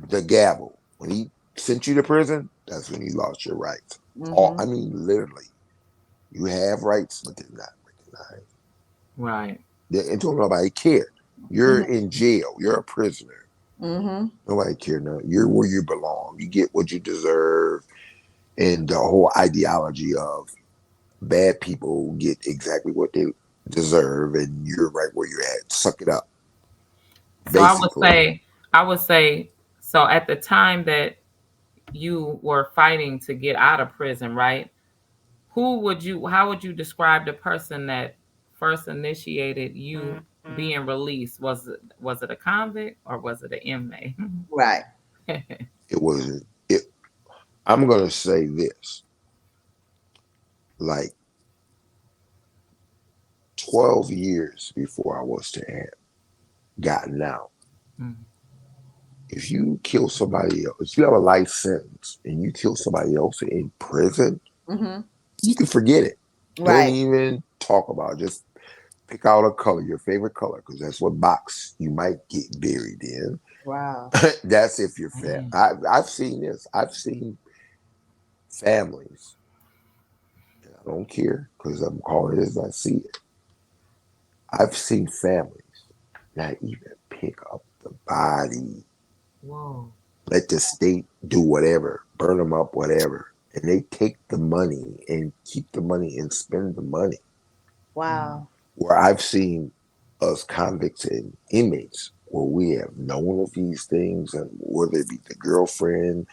the gavel. When he sent you to prison, that's when you lost your rights. All Mhm. I mean, literally, you have rights, but they're not recognized. Right. And don't nobody care. You're Mhm. in jail. You're a prisoner. Mhm. Nobody care now. You're where you belong. You get what you deserve. And the whole ideology of bad people get exactly what they deserve, and you're right where you're at. Suck it up, So basically. I would say, so at the time that you were fighting to get out of prison, right? How would you describe the person that first initiated you being released? Was it a convict or was it an inmate? Right. It wasn't. It. I'm gonna say this: like 12 years before I was to have gotten out. Mhm. If you kill somebody else, if you have a life sentence and you kill somebody else in prison, Mhm. you can forget it. Don't Right. even talk about it. Just pick out a color, your favorite color, because that's what box you might get buried in. Wow. That's if you're fat. Man. I've seen this. I've seen families. And I don't care because I'm calling it as I see it. I've seen families not even pick up the body, Whoa. let the state do whatever, burn them up, whatever. And they take the money and keep the money and spend the money. Mhm. Wow. Where I've seen us convicts and inmates where we have known of these things, and whether it be the girlfriend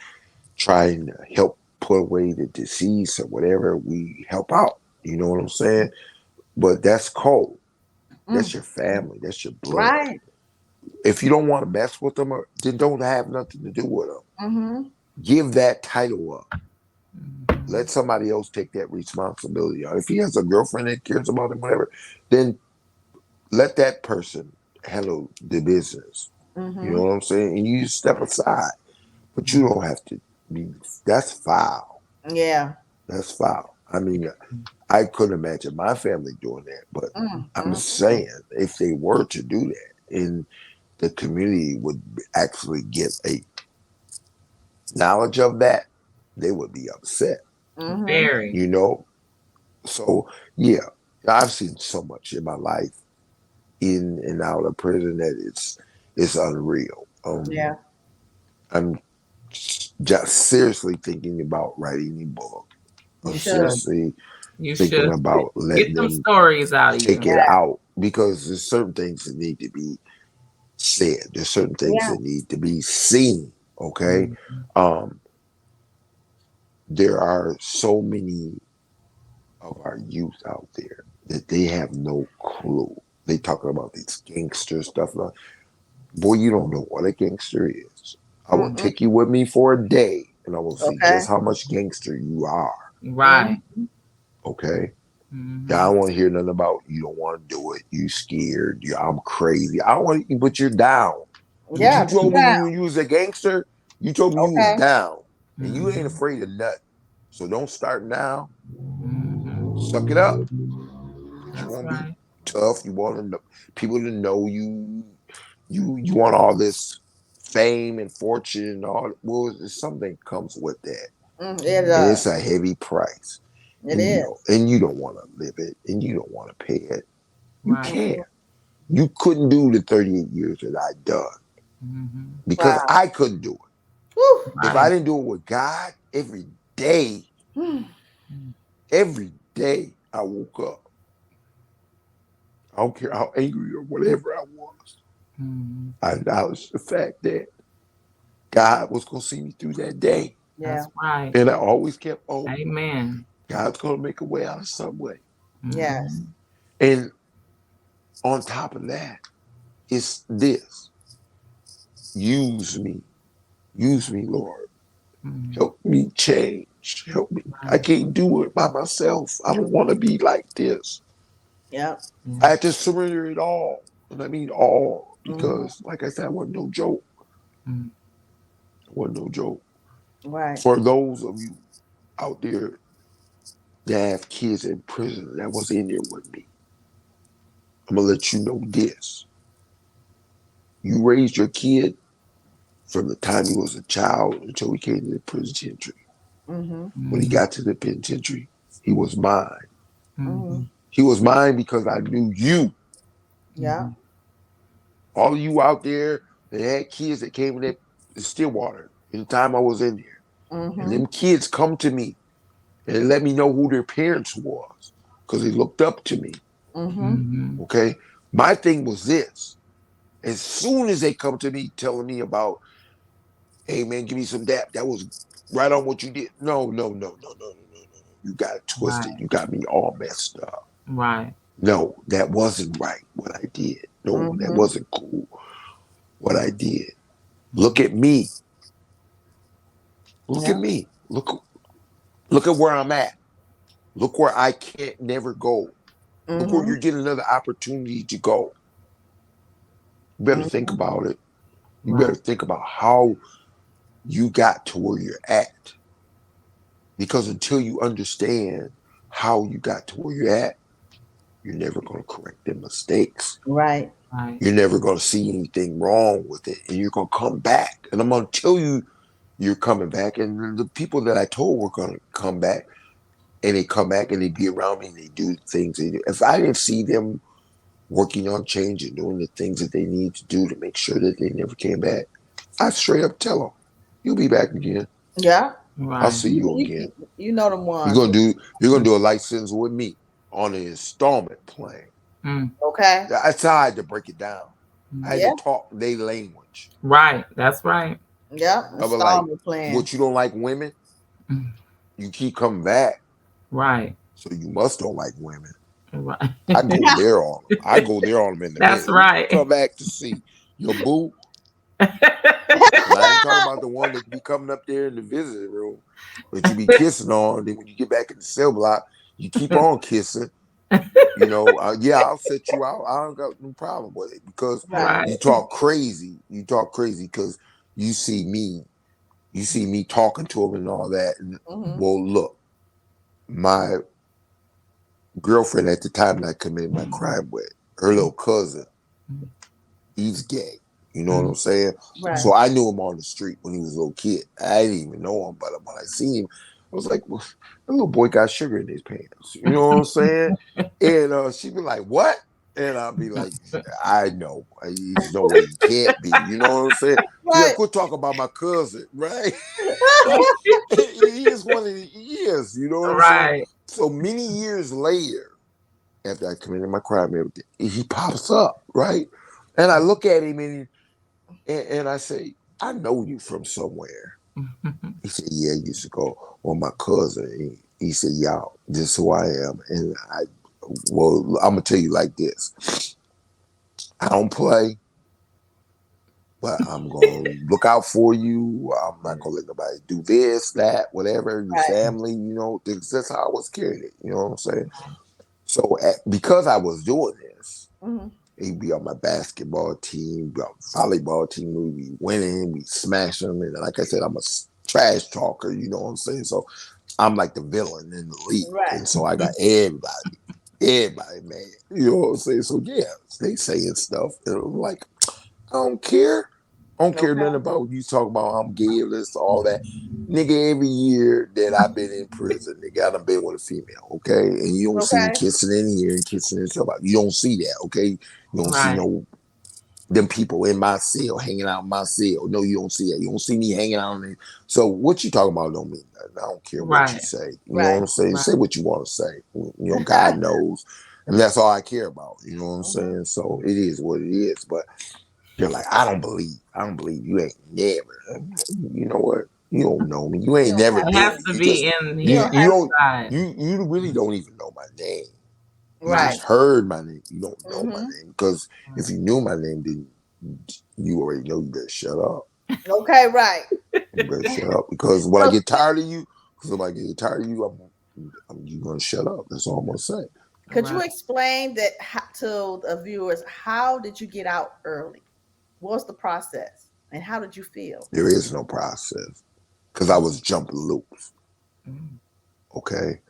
trying to help put away the disease or whatever, we help out. You know what I'm saying? But that's cold. That's Mm. your family. That's your blood. Right. If you don't want to mess with them, then don't have nothing to do with them. Mhm. Give that title up. Let Mhm. somebody else take that responsibility on. If he has a girlfriend that cares about him, whatever, then let that person handle the business. You know Mhm. what I'm saying? And you step aside, but you Mhm. don't have to be. That's foul. Yeah. That's foul. I mean, I couldn't imagine my family doing that, but Mm. I'm Mm. saying if they were to do that, and the community would actually get a knowledge of that, they would be upset. Mhm. Very. You know, so yeah, I've seen so much in my life in and out of prison that it's unreal. Yeah. I'm just seriously thinking about writing a book. You I'm should. seriously You thinking should about get letting some them stories out of take you. it Yeah. out because there's certain things that need to be said. There's certain things Yeah. that need to be seen. Okay. Mhm. Um, there are so many of our youth out there that they have no clue. They talking about this gangster stuff. Like, boy, you don't know what a gangster is. I will Mm-mm. take you with me for a day and I will see Okay. just how much gangster you are. Right. Mhm. Okay. I Mhm. don't want to hear nothing about you don't want to do it. You scared. I'm crazy. I don't want you, but you're down. What Yeah. you Put you told me down. when you was a gangster, you told me you was Okay. down. And you ain't Mhm. afraid of nothing. So don't start now. Mhm. Suck it up. You That's want to be right. tough. You want to know, people to know you. You want all this fame and fortune and all. Well, something comes with that, Mm, it and does. it's a heavy price. It is. And you don't want to live it, and you don't want to pay it. You Right. can't. You couldn't do the 38 years that I done Mhm. because Wow. I couldn't do it. Whew. If I Right. didn't do it with God day, Mm. every day I woke up. I don't care how angry or whatever I was. Mhm. I acknowledged the fact that God was going to see me through that day. Yeah. That's right. And I always kept, oh, Amen. God's going to make a way out of some way. Yes. Mhm. And On top of that, it's this. Use me. Use me, Lord. Mm. Help me change. Help me. I Right. can't do it by myself. I don't want to be like this. Yep. I Yeah. had to surrender it all. And I mean all, Mm-hmm. because like I said, I wasn't no joke. Mm. I wasn't no joke. Right. For those of you out there that have kids in prison that was in there with me, I'm gonna let you know this. You raised your kid from the time he was a child until he came to the penitentiary. Mm-hmm. When he Mm. got to the penitentiary, he was mine. Mm-hmm. Mm. He was mine because I knew you. Yeah. Mm. All of you out there that had kids that came in that Stillwater in the time I was in there. And Mm-hmm. them kids come to me and let me know who their parents was because they looked up to me. Mm-hmm. Mm. Okay. My thing was this. As soon as they come to me telling me about, hey man, give me some dap, that was right on what you did. No. You got it twisted. Right. You got me all messed up. Right. No, that wasn't right what I did. No, that Mm-hmm. wasn't cool what I did. Look Mm. at me. Look Yeah. at me. Look at where I'm at. Look where I can't never go. Look where Mm-hmm. you're getting another opportunity to go. You better think Mm-hmm. about it. You better Right. think about how you got to where you're at. Because until you understand how you got to where you're at, you're never going to correct them mistakes. Right. Right. You're never going to see anything wrong with it. And you're going to come back. And I'm going to tell you, you're coming back. And the people that I told were going to come back, and they come back and they be around me and they do things. They do. If I didn't see them working on change and doing the things that they need to do to make sure that they never came back, I straight up tell them, you'll be back again. Yeah. I'll Right. see you again. You know them You're ones. gonna do you're gonna Mm. do a license with me on an installment plan. Mm. Okay. That's how I had to break it down. I had Mm. to Yeah. talk their language. Right. That's right. Yeah. I was like, Installment plan. what, you don't like women? Mm. You keep coming back, Right. so you must don't like women. Right. I go there on them. I go there on them in a That's minute. Who you right. come back to see? Your boo? And I ain't talking about the one that be coming up there in the visiting room, but you be kissing on. Then when you get back in the cell block, you keep on kissing. Yeah, I'll set you out. I don't got no problem with it because Right. Right. you talk crazy. You talk crazy because you see me. You see me talking to him and all that. And, Mm-hmm. well, look, my girlfriend at the time that I committed my crime with, her little cousin, Mm. he's gay. You know what Mm. I'm saying? Right. So I knew him on the street when he was a little kid. I didn't even know him, but when I seen him, I was like, well, that little boy got sugar in his pants. You know what I'm saying? And she'd be like, what? And I'll be like, I know. There's no way he can't be. You know what I'm saying? She's like, Right. quit talking about my cousin, right? He is one of the years. You know what I'm saying? Right. So many years later, after I committed my crime, everything, he pops up, right? And I look at him and I say, I know you from somewhere. He said, yeah, I used to go with my cousin. He said, yeah, this is who I am. And I'm going to tell you like this. I don't play, but I'm going to look out for you. I'm not going to let nobody do this, that, whatever, your Right. family, that's how I was carrying it. You know what I'm saying? So because I was doing this, Mm-hmm. he'd be on my basketball team, be on volleyball team. We'd be winning, we smash them. And like I said, I'm a trash talker, you know what I'm saying? So I'm like the villain in the league. Right. And so I got everybody, man. You know what I'm saying? So yeah, they saying stuff. And I'm like, I don't care. I don't care Okay. nothing about you talking about I'm gay or this, all that. Nigga, every year that I've been in prison, nigga, I done been with a female, okay? And you don't see me Okay. kissing in here and kissing and stuff. You don't see that, okay? You don't see Right. no them people in my cell hanging out in my cell. No, you don't see that. You don't see me hanging out in there. So what you talking about don't mean nothing. I don't care what you Right. say. You know what Right. I'm saying? Right. Say what you want to say. God knows. And that's all I care about. You know what I'm Mm-hmm. saying? So it is what it is. But they're like, I don't believe. I don't believe you ain't never. You know what? You don't know me. You You ain't don't never It have knew has me. to You be just in you you here don't you have don't inside. you really don't even know my name. You just Right. heard my name. You don't know my Mm-hmm. name, because if you knew my name, then you already know you better shut up. Okay, right. You better shut up, because when I So get tired of you, you gonna shut up. That's all I'm gonna say. could you Right. explain that to the viewers? How did you get out early? What was the process, and how did you feel? There is no process, because I was jumping loops. Mm. Okay.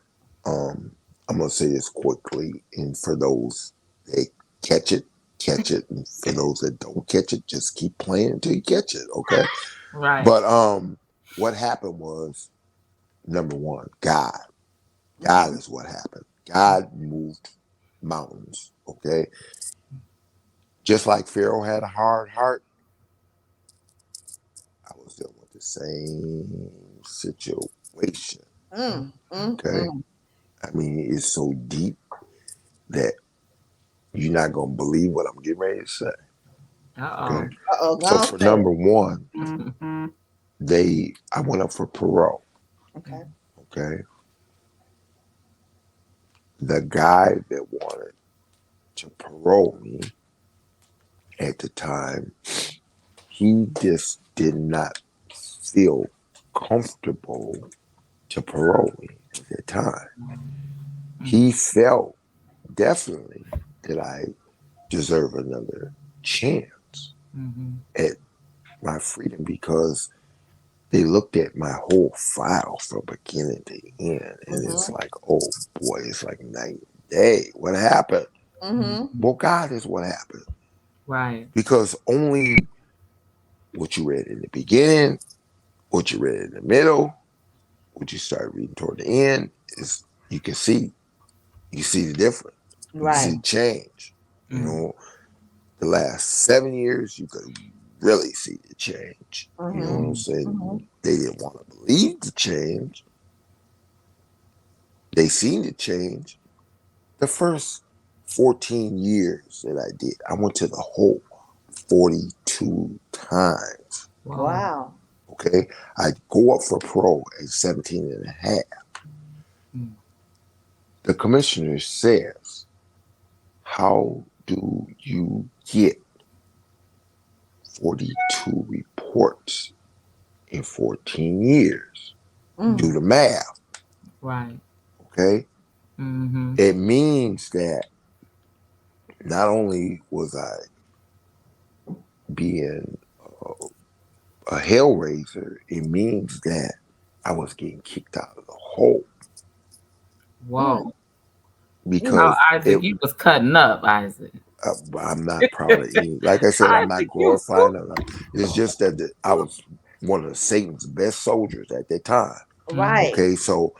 Um, I'm gonna say this quickly, and for those that catch it, catch it, and for those that don't catch it, just keep playing until you catch it. Okay. Right. But what happened was, number one, God. God Mm-hmm. is what happened. God moved mountains. Okay. Just like Pharaoh had a hard heart, I was dealing with the same situation. Mm, mm, Okay. mm. I mean, it's so deep that you're not gonna believe what I'm getting ready to say. Uh-oh. Okay. Uh-oh, So don't for say it. number one, Mm-hmm. I went up for parole. Okay. Okay. The guy that wanted to parole me at the time, he just did not feel comfortable to parole me at that time. He felt definitely that I deserve another chance Mm-hmm. at my freedom, because they looked at my whole file from beginning to end, and it's Mm-hmm. like, oh boy, it's like night and day. What happened? Mm-hmm. Well, God is what happened, Right. because only what you read in the beginning, what you read in the middle, what you start reading toward the end is, you can see, you see the difference, you see Right. the change. You Mm. know, the last 7 years, you could really see the change. You know what I'm Mm-hmm. Mm. saying? Mm-hmm. They didn't want to believe the change. They seen the change. The first 14 years that I did, I went to the whole 42 times. Whoa. Wow. Okay. I go up for parole at 17 and a half. Mm. The commissioner says, how do you get 42 reports in 14 years? Mm. Do the math. Right. Okay. Mm-hmm. It means that not only was I being a hellraiser, it means that I was getting kicked out of the hole, Mm. Whoa. You know, because it. Isaac, you was cutting up, Isaac. I'm not proud of any. Like I said, I'm not Isaac, you. glorifying it. It's just that I was one of Satan's best soldiers at that time. Mm-hmm. Right. Okay, so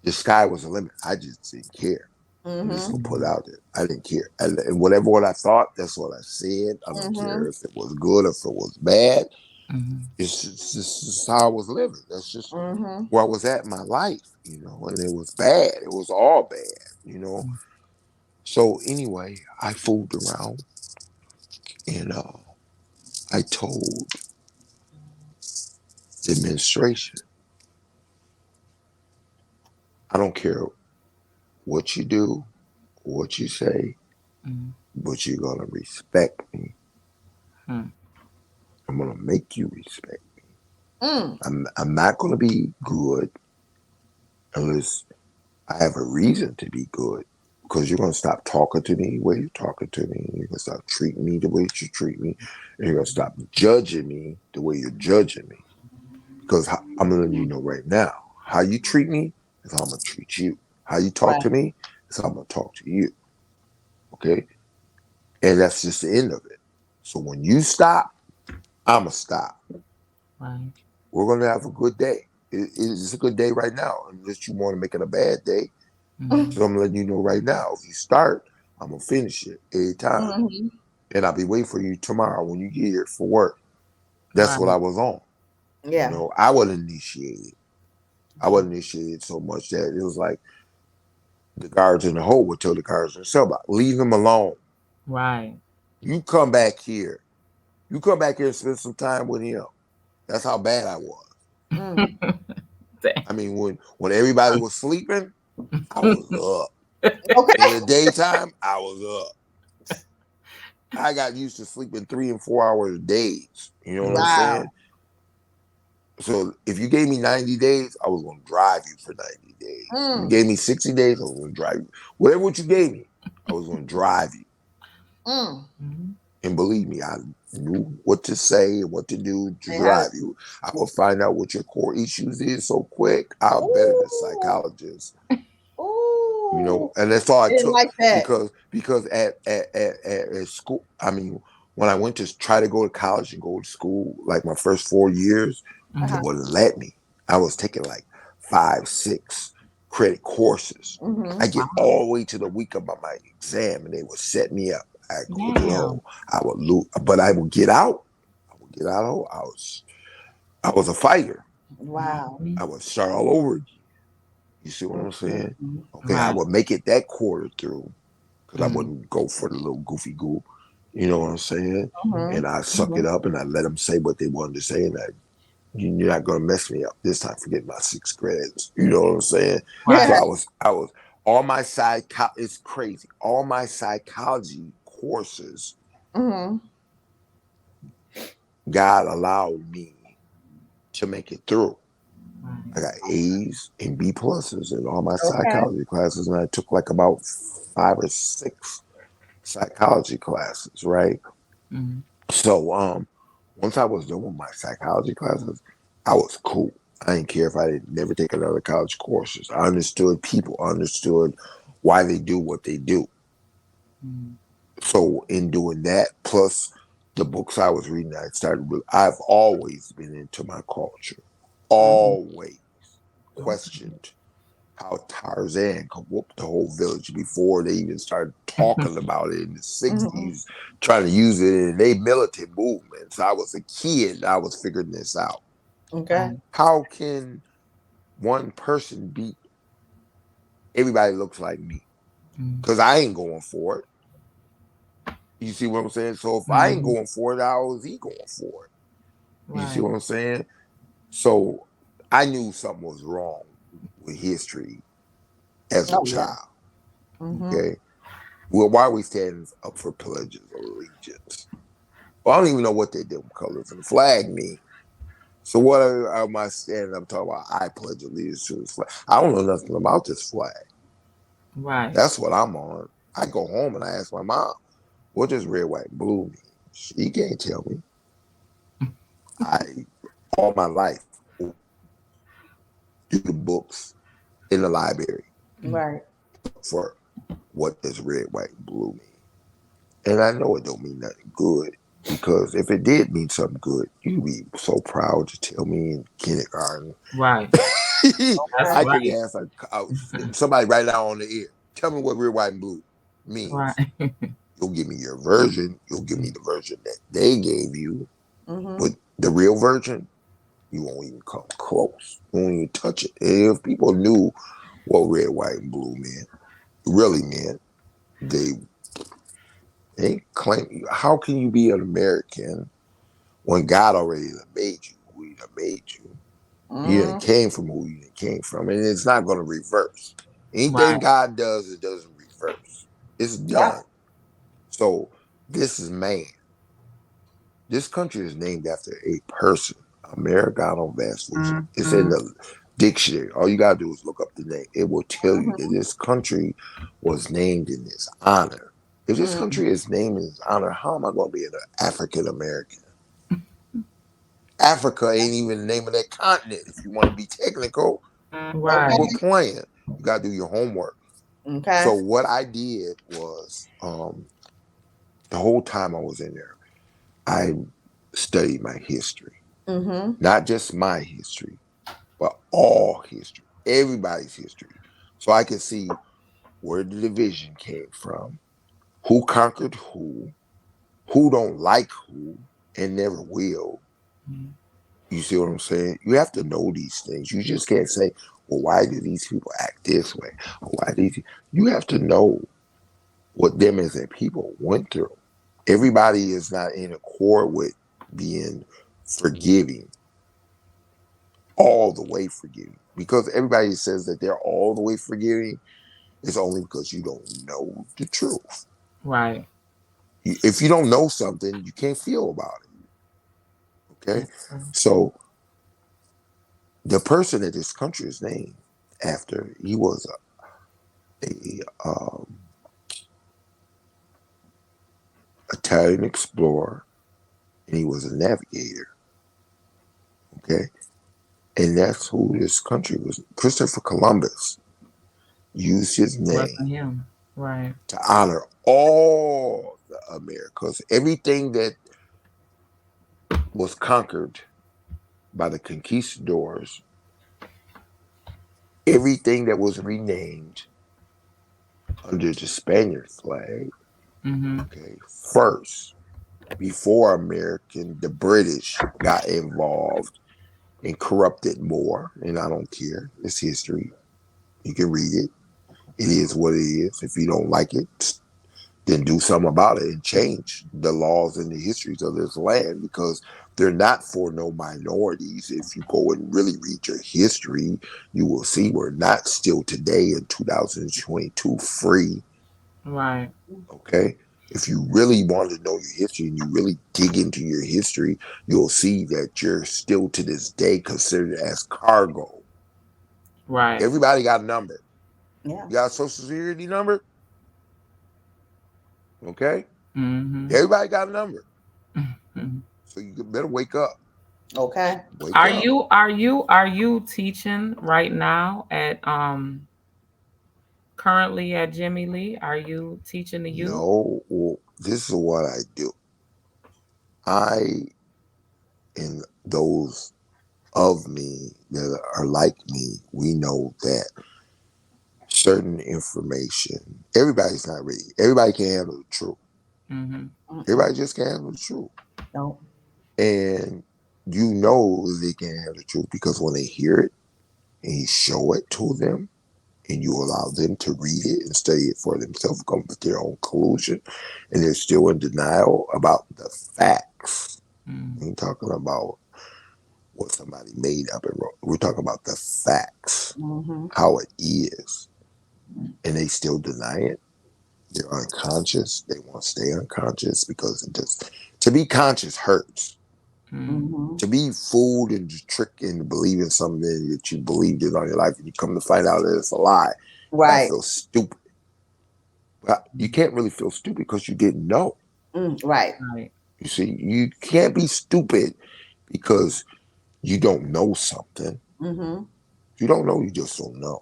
the sky was the limit. I just didn't care. I'm just Mm-hmm. gonna put it out there. I didn't care, and whatever what I thought, that's what I said. I don't care Mm-hmm. if it was good or if it was bad. Mm-hmm. It's just how I was living. That's just Mm-hmm. where I was at in my life, and it was bad. It was all bad. So anyway, I fooled around, and I told the administration, I don't care what you do, what you say, Mm-hmm. but you're gonna respect me. Mm-hmm. I'm gonna make you respect. Mm. I'm not gonna be good unless I have a reason to be good. Because you're gonna stop talking to me the way you're talking to me. You're gonna stop treating me the way you treat me. And you're gonna stop judging me the way you're judging me. Because I'm letting you know right now, how you treat me is how I'm gonna treat you. How you talk Right. to me is how I'm gonna talk to you. Okay? And that's just the end of it. So when you stop, I'ma stop. Right. We're gonna have a good day. It's a good day right now, unless you want to make it a bad day. Mm-hmm. So I'm letting you know right now. If you start, I'm gonna finish it every time, Mm-hmm. and I'll be waiting for you tomorrow when you get here for work. That's what I Right. was on. Yeah. I wasn't initiated. I wasn't initiated so much that it was like the guards in the hole would tell the guards themselves, leave him alone. Right. You come back here. You come back here and spend some time with him. That's how bad I was. Mm. Dang. I mean, when everybody was sleeping, I was up. In Okay. the daytime, I was up. I got used to sleeping 3 and 4 hours days. You know what I'm saying? Wow. So if you gave me 90 days, I was going to drive you for 90 days. You Mm, gave me 60 days, I was going to drive you. Whatever what you gave me, I was going to drive you. mm. Mhm. And believe me, I knew what to say and what to do to And how drive you. I will find out what your core issues is so quick. I'm better than ooh, psychologists. You know, ooh. and that's all I I didn't took like that. because at school, I mean, when I went to try to go to college and go to school, like my first 4 years, they Uh-huh. Mhm. wouldn't let me. I was taking like 5, 6 credit courses. I Mm-hmm. get all the way to the week of my exam, and they would set me up. I go to the Damn. hole. I would lose, but I would get out. I would get out. I was a fighter. Wow. I Mhm. would start all over again. You see what I'm saying? Mm-hmm. Okay, I Right. would make it that quarter through because I Mhm. wouldn't go for the little goofy goo. You know what I'm saying? Mm-hmm. And I suck Mm-hmm. it up and I let them say what they wanted to say, and you're not gonna mess me up this time. Forget my 6 credits. You know what I'm saying? So Right. I was all my it's crazy. All my psychology courses, Mm-hmm. God allowed me to make it through. Right. I got A's and B pluses in all my Okay. psychology classes, and I took like about 5 or 6 psychology classes, right? Mhm. So once I was done with my psychology classes, I was cool. I didn't care if I didn't never take another college courses. I understood people, I understood why they do what they do. Mhm. So in doing that, plus the books I was reading, I've always been into my culture. Mm-hmm. Always Okay. questioned how Tarzan could whoop the whole village before they even started talking about it in the Mm-hmm. 60s, trying to use it in their militant movements. I was a kid, I was figuring this out. Okay. Right. How can one person beat everybody looks like me? Mhm. Because I ain't going for it. You see what I'm saying? So if I ain't Mhm. going for it, how is he going for it? You see Right. what I'm saying? So I knew something was wrong with history as a Oh yeah. child. Mm-hmm. Okay. Well, why are we standing up for pledges of allegiance? Well, I don't even know what they different colors in the flag mean. So what am I standing up talking about? I pledge allegiance to this flag. I don't know nothing about this flag. Right. That's what I'm on. I go home and I ask my mom, what does red, white, and blue mean? She can't tell me. I all my life do the books in the library Mhm. Right. for what does red, white, and blue mean. And I know it don't mean nothing good because if it did mean something good, you'd be so proud to tell me in kindergarten. Right. That's I Okay. could right. ask somebody right now on the ear, tell me what red, white, and blue means. Right. You'll give me your version. You'll give me the version that they gave you. Mm-hmm. But the real version, you won't even come close. You won't even touch it. And if people knew what red, white, and blue meant, really meant, they claim. How can you be an American when God already made you who He done made you? You done Mm-hmm. came from who you done came from, and it's not going to reverse. Anything Right. God does, it doesn't reverse. It's Yep. done. So this is man. This country is named after a person, Americano Vespucci. It's in Mhm. the dictionary. All you gotta do is look up the name. It will tell you that Mm-hmm. this country was named in his honor. If this Mm-hmm. country is named in his honor, how am I going to be an African American? Africa ain't even the name of that continent. If you want to be technical, Right. we're Okay. playing. You got to do your homework. Okay. So what I did was, the whole time I was in there, I studied my history, Mm-hmm. not just my history, but all history, everybody's history, so I could see where the division came from, who conquered who don't like who, and never will. Mhm. You see what I'm saying? You have to know these things. You just can't say, well, why do these people act this way? Or why these you have to know what them as a people went through. Everybody is not in accord with being forgiving, all the way forgiving. Because everybody says that they're all the way forgiving, It's only because you don't know the truth. Right. If you don't know something, you can't feel about it. Okay, That's true. so the person that this country is named after, he was a Italian explorer, and he was a navigator. Okay, and that's who this country was. Christopher Columbus used his It wasn't name him. Right. to honor all the Americas, everything that was conquered by the conquistadors, everything that was renamed under the Spaniard flag. Mm-hmm. Okay, first, before the British got involved and corrupted more, and I don't care. It's history. You can read it. It is what it is. If you don't like it, then do something about it and change the laws and the histories of this land, because they're not for no minorities. If you go and really read your history, you will see we're not still today in 2022 free. Right. Okay. If you really want to know your history and you really dig into your history, you'll see that you're still to this day considered as cargo. Right. Everybody got a number. Yeah. You got a social security number? Okay. Mm-hmm. Everybody got a number. Mm-hmm. So you better wake up. Okay. Wake Are up. you teaching right now at currently at Jimmy Lee? Are you teaching the youth? No, well, this is what I do. I and those of me that are like me, we know that certain information, everybody's not ready. Everybody can't handle the truth. Mm-hmm. Mm-mm. Everybody just can't handle the truth. No. And you know they can't handle the truth because when they hear it and you show it to them and you allow them to read it and study it for themselves, come to their own conclusion, and they're still in denial about the facts. Mm-hmm. We ain't talking about what somebody made up and wrote. We're talking about the facts, Mm-hmm. how it is, and they still deny it. They're unconscious. They want to stay unconscious because it just to be conscious hurts. Mm-hmm. Mm-hmm. To be fooled and tricked into believing something that you believed in all your life, and you come to find out that it's a lie, that Right. feels stupid. But you can't really feel stupid because you didn't know. Right. Right. You see, you can't be stupid because you don't know something. Mm-hmm. You don't know, you just don't know.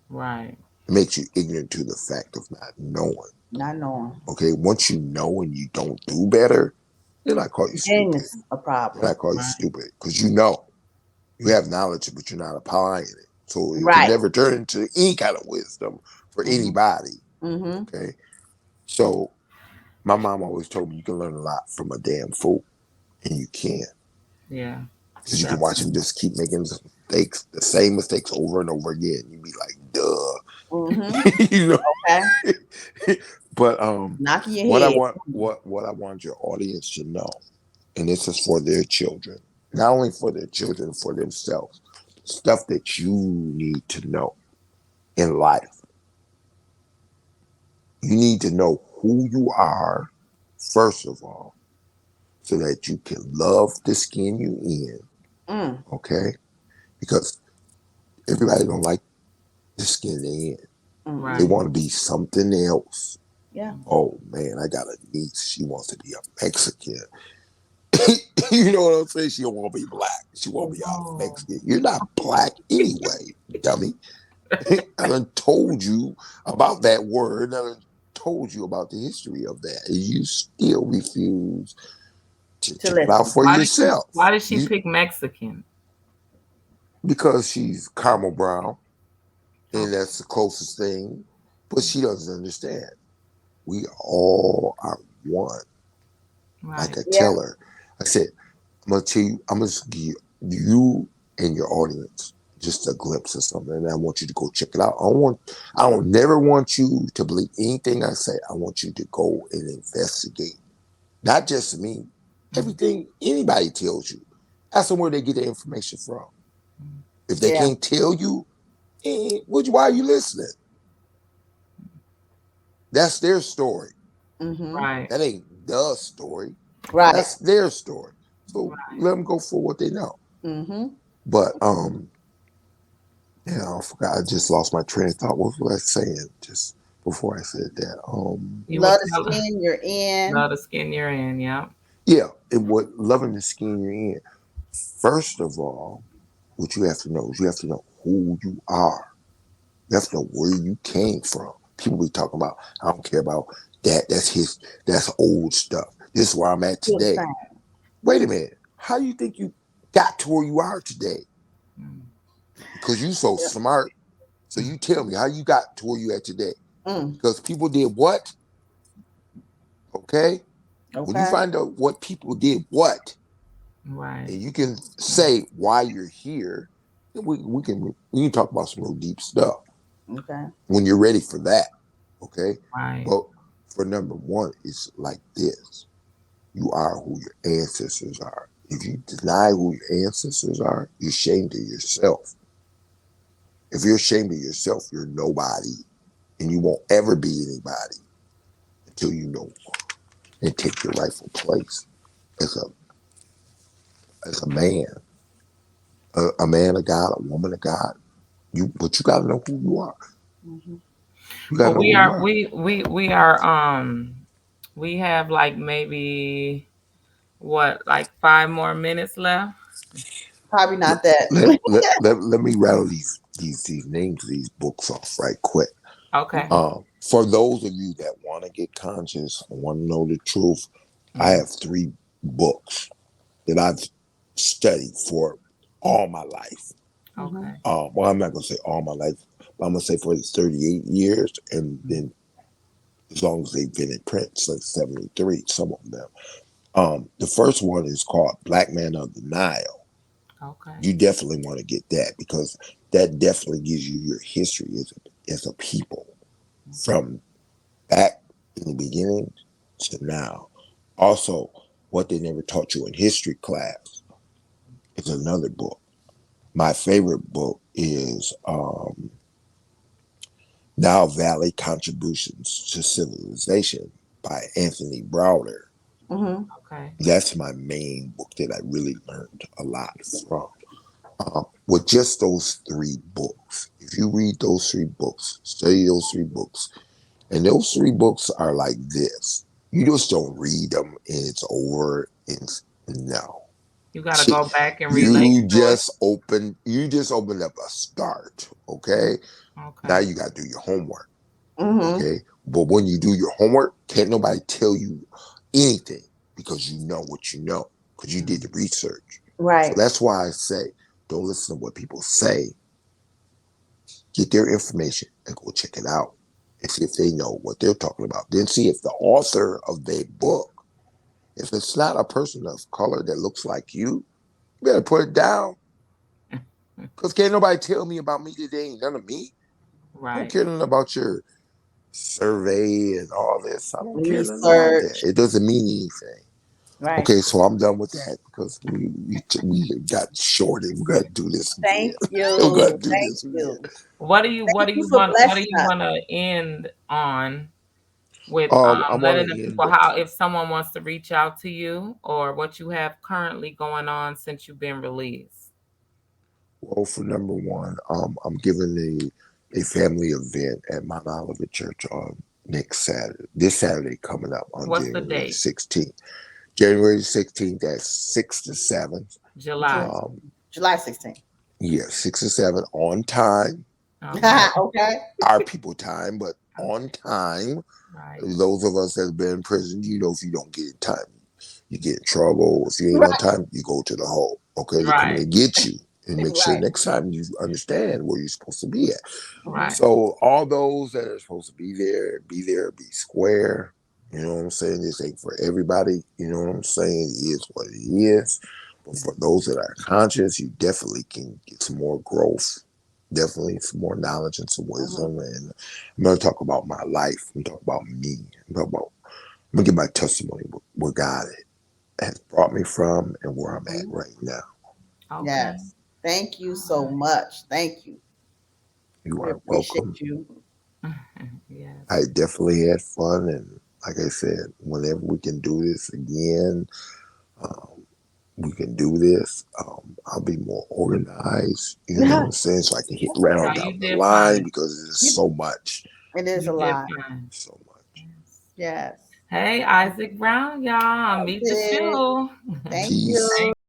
Right. It makes you ignorant to the fact of not knowing. Not knowing. Okay, once you know and you don't do better, then I call you Then stupid. it's a Then I problem. call you Right. stupid because you know you have knowledge, but you're not applying it. So it can Right. never turn into any kind of wisdom for Mm-hmm. anybody. Mm-hmm. Okay, so my mom always told me you can learn a lot from a damn fool, and you can. Yeah. Because you can watch him Definitely. just keep making mistakes, the same mistakes over and over again. You'd be like, Mm-hmm. duh. you know. Okay. But Knocking your what I head. want what I want your audience to know, and this is for their children, not only for their children, for themselves, stuff that you need to know in life. You need to know who you are, first of all, so that you can love the skin you in, Mm. okay? Because everybody don't like the skin they in. They Mm-mm. Right. want to be something else. Yeah. Oh man, I got a niece. She wants to be a Mexican. You know what I'm saying? She don't want to be black. She want to be a Oh. Mexican. You're not black anyway, dummy. I done told you about that word. I done told you about the history of that. And you still refuse to To check it out listen. for yourself. Why did she You pick Mexican? because she's caramel brown, Oh, and that's the closest thing. But she doesn't understand. We all are one. Like right. I Yeah. tell her, I said, I'm gonna tell you, I'm gonna give you and your audience just a glimpse of something, and I want you to go check it out. I don't never want you to believe anything I say. I want you to go and investigate, not just me, Mm-hmm. everything anybody tells you. Ask them where they get their information from. If they Yeah. can't tell you, why are you listening? That's their story. Mm-hmm. Right. That ain't the story. Right. That's their story. So Right. let them go for what they know. Mm-hmm. But yeah, I forgot. I just lost my train of thought. What was I saying just before I said that? You were Love the telling skin you're in. love the skin you're in. Yeah. Yeah, and what loving the skin you're in. First of all, what you have to know is you have to know who you are. You have to know where you came from. People be talking about, I don't care about that. That's old stuff. This is where I'm at Feel the today. same. Wait a minute. How do you think you got to where you are today? Mm. Because you so Yep. smart. So you tell me how you got to where you at today. Mm. Because people did what? Okay? When you Okay. find out what people did what, Right. and you can say why you're here, then we can talk about some real deep stuff Okay. when you're ready for that. Okay? Right. But for number one, it's like this. You are who your ancestors are. If you deny who your ancestors are, you're ashamed of yourself. If you're ashamed of yourself, you're nobody. And you won't ever be anybody until you know and take your rightful place as a man, a man of God, a woman of God. But you gotta know who you are. Mm-hmm. You Well, gotta know we who you are are. we are we have like maybe what, like 5 more minutes left. Probably Let, not that. let me rattle these names of these books off right quick. Okay. For those of you that want to get conscious, want to know the truth, I Mhm. have 3 books that I've studied for all my life. Mm-hmm. Okay. Well, I'm not gonna say all my life, but I'm gonna say for 38 years, and then as long as they've been in print since '73, some of them. The first one is called Black Man of the Nile. Okay. You definitely want to get that because that definitely gives you your history as a people from back in the beginning to now. Also, what they never taught you in history class is another book. My favorite book is Nile Valley Contributions to Civilization by Anthony Browder. Mm-hmm. Okay. That's my main book that I really learned a lot from. With just those 3 books, if you read those 3 books, study those 3 books, and those 3 books are like this. You just don't read them and it's over. And no, You got to go back and relate you to it. just opened up a start. Okay, now Okay. you got to do your homework. Mm-hmm. Okay, but when you do your homework, can't nobody tell you anything because you know what you know because you did the Mhm. research. So Right. that's why I say don't listen to what people say. Get their information and go check it out and see if they know what they're talking about. Then see if the author of their book, if it's not a person of color that looks like you better put it down. Because can't nobody tell me about me today. Ain't none of me. I don't Right. care nothing about your survey and all this. I don't care nothing about that. Research. It doesn't mean anything. Right. Okay, so I'm done with that because we got shorted. We got to do this again. Thank We got to you. do Thank this again. you. What Thank do you you for want what do blessing you us. want to end on with I want letting the to end. people, how, if someone wants to reach out to you or what you have currently going on since you've been released? Well, for number one, I'm giving a family event at Mount Olivet Church on next Saturday. This Saturday coming up on What's the January the date? 16th. January the 16th at 6 to 7. July. Ju- Um, July 16th. yeah, 6 to 7 on time. Okay. Okay. Our people time, but on time. Right. Those of us that's been in prison, you know, if you don't get in time, you get in trouble. If you ain't on Right. time, you go to the hole. Okay, they coming Right. to get you and make sure Right. next time you understand where you're supposed to be at. Mm-hmm. Right. So all those that are supposed to be there, be square. You know what I'm saying? This ain't for everybody. You know what I'm saying? It is what it is. But for those that are conscious, you definitely can get some more growth, definitely some more knowledge and some Mm-hmm. wisdom. And I'm gonna talk about my life. I'm talk about me. I'm gonna give my testimony where God has brought me from and where I'm at Mm-hmm. right now. Okay. Yes. Thank you All so right. much. Thank you. You We are appreciate welcome. you. Yes. I definitely had fun, and like I said, whenever we can do this again, um, we can do this. I'll be more organized, you know what I'm saying, so I can hit No, round you down the did line fine. because there's You, so much, it is You a did lot. fine. so much. Yes. Yes. Hey, Isaac Brown, y'all. Meet the Did. shoe. Thank Peace. you. Thank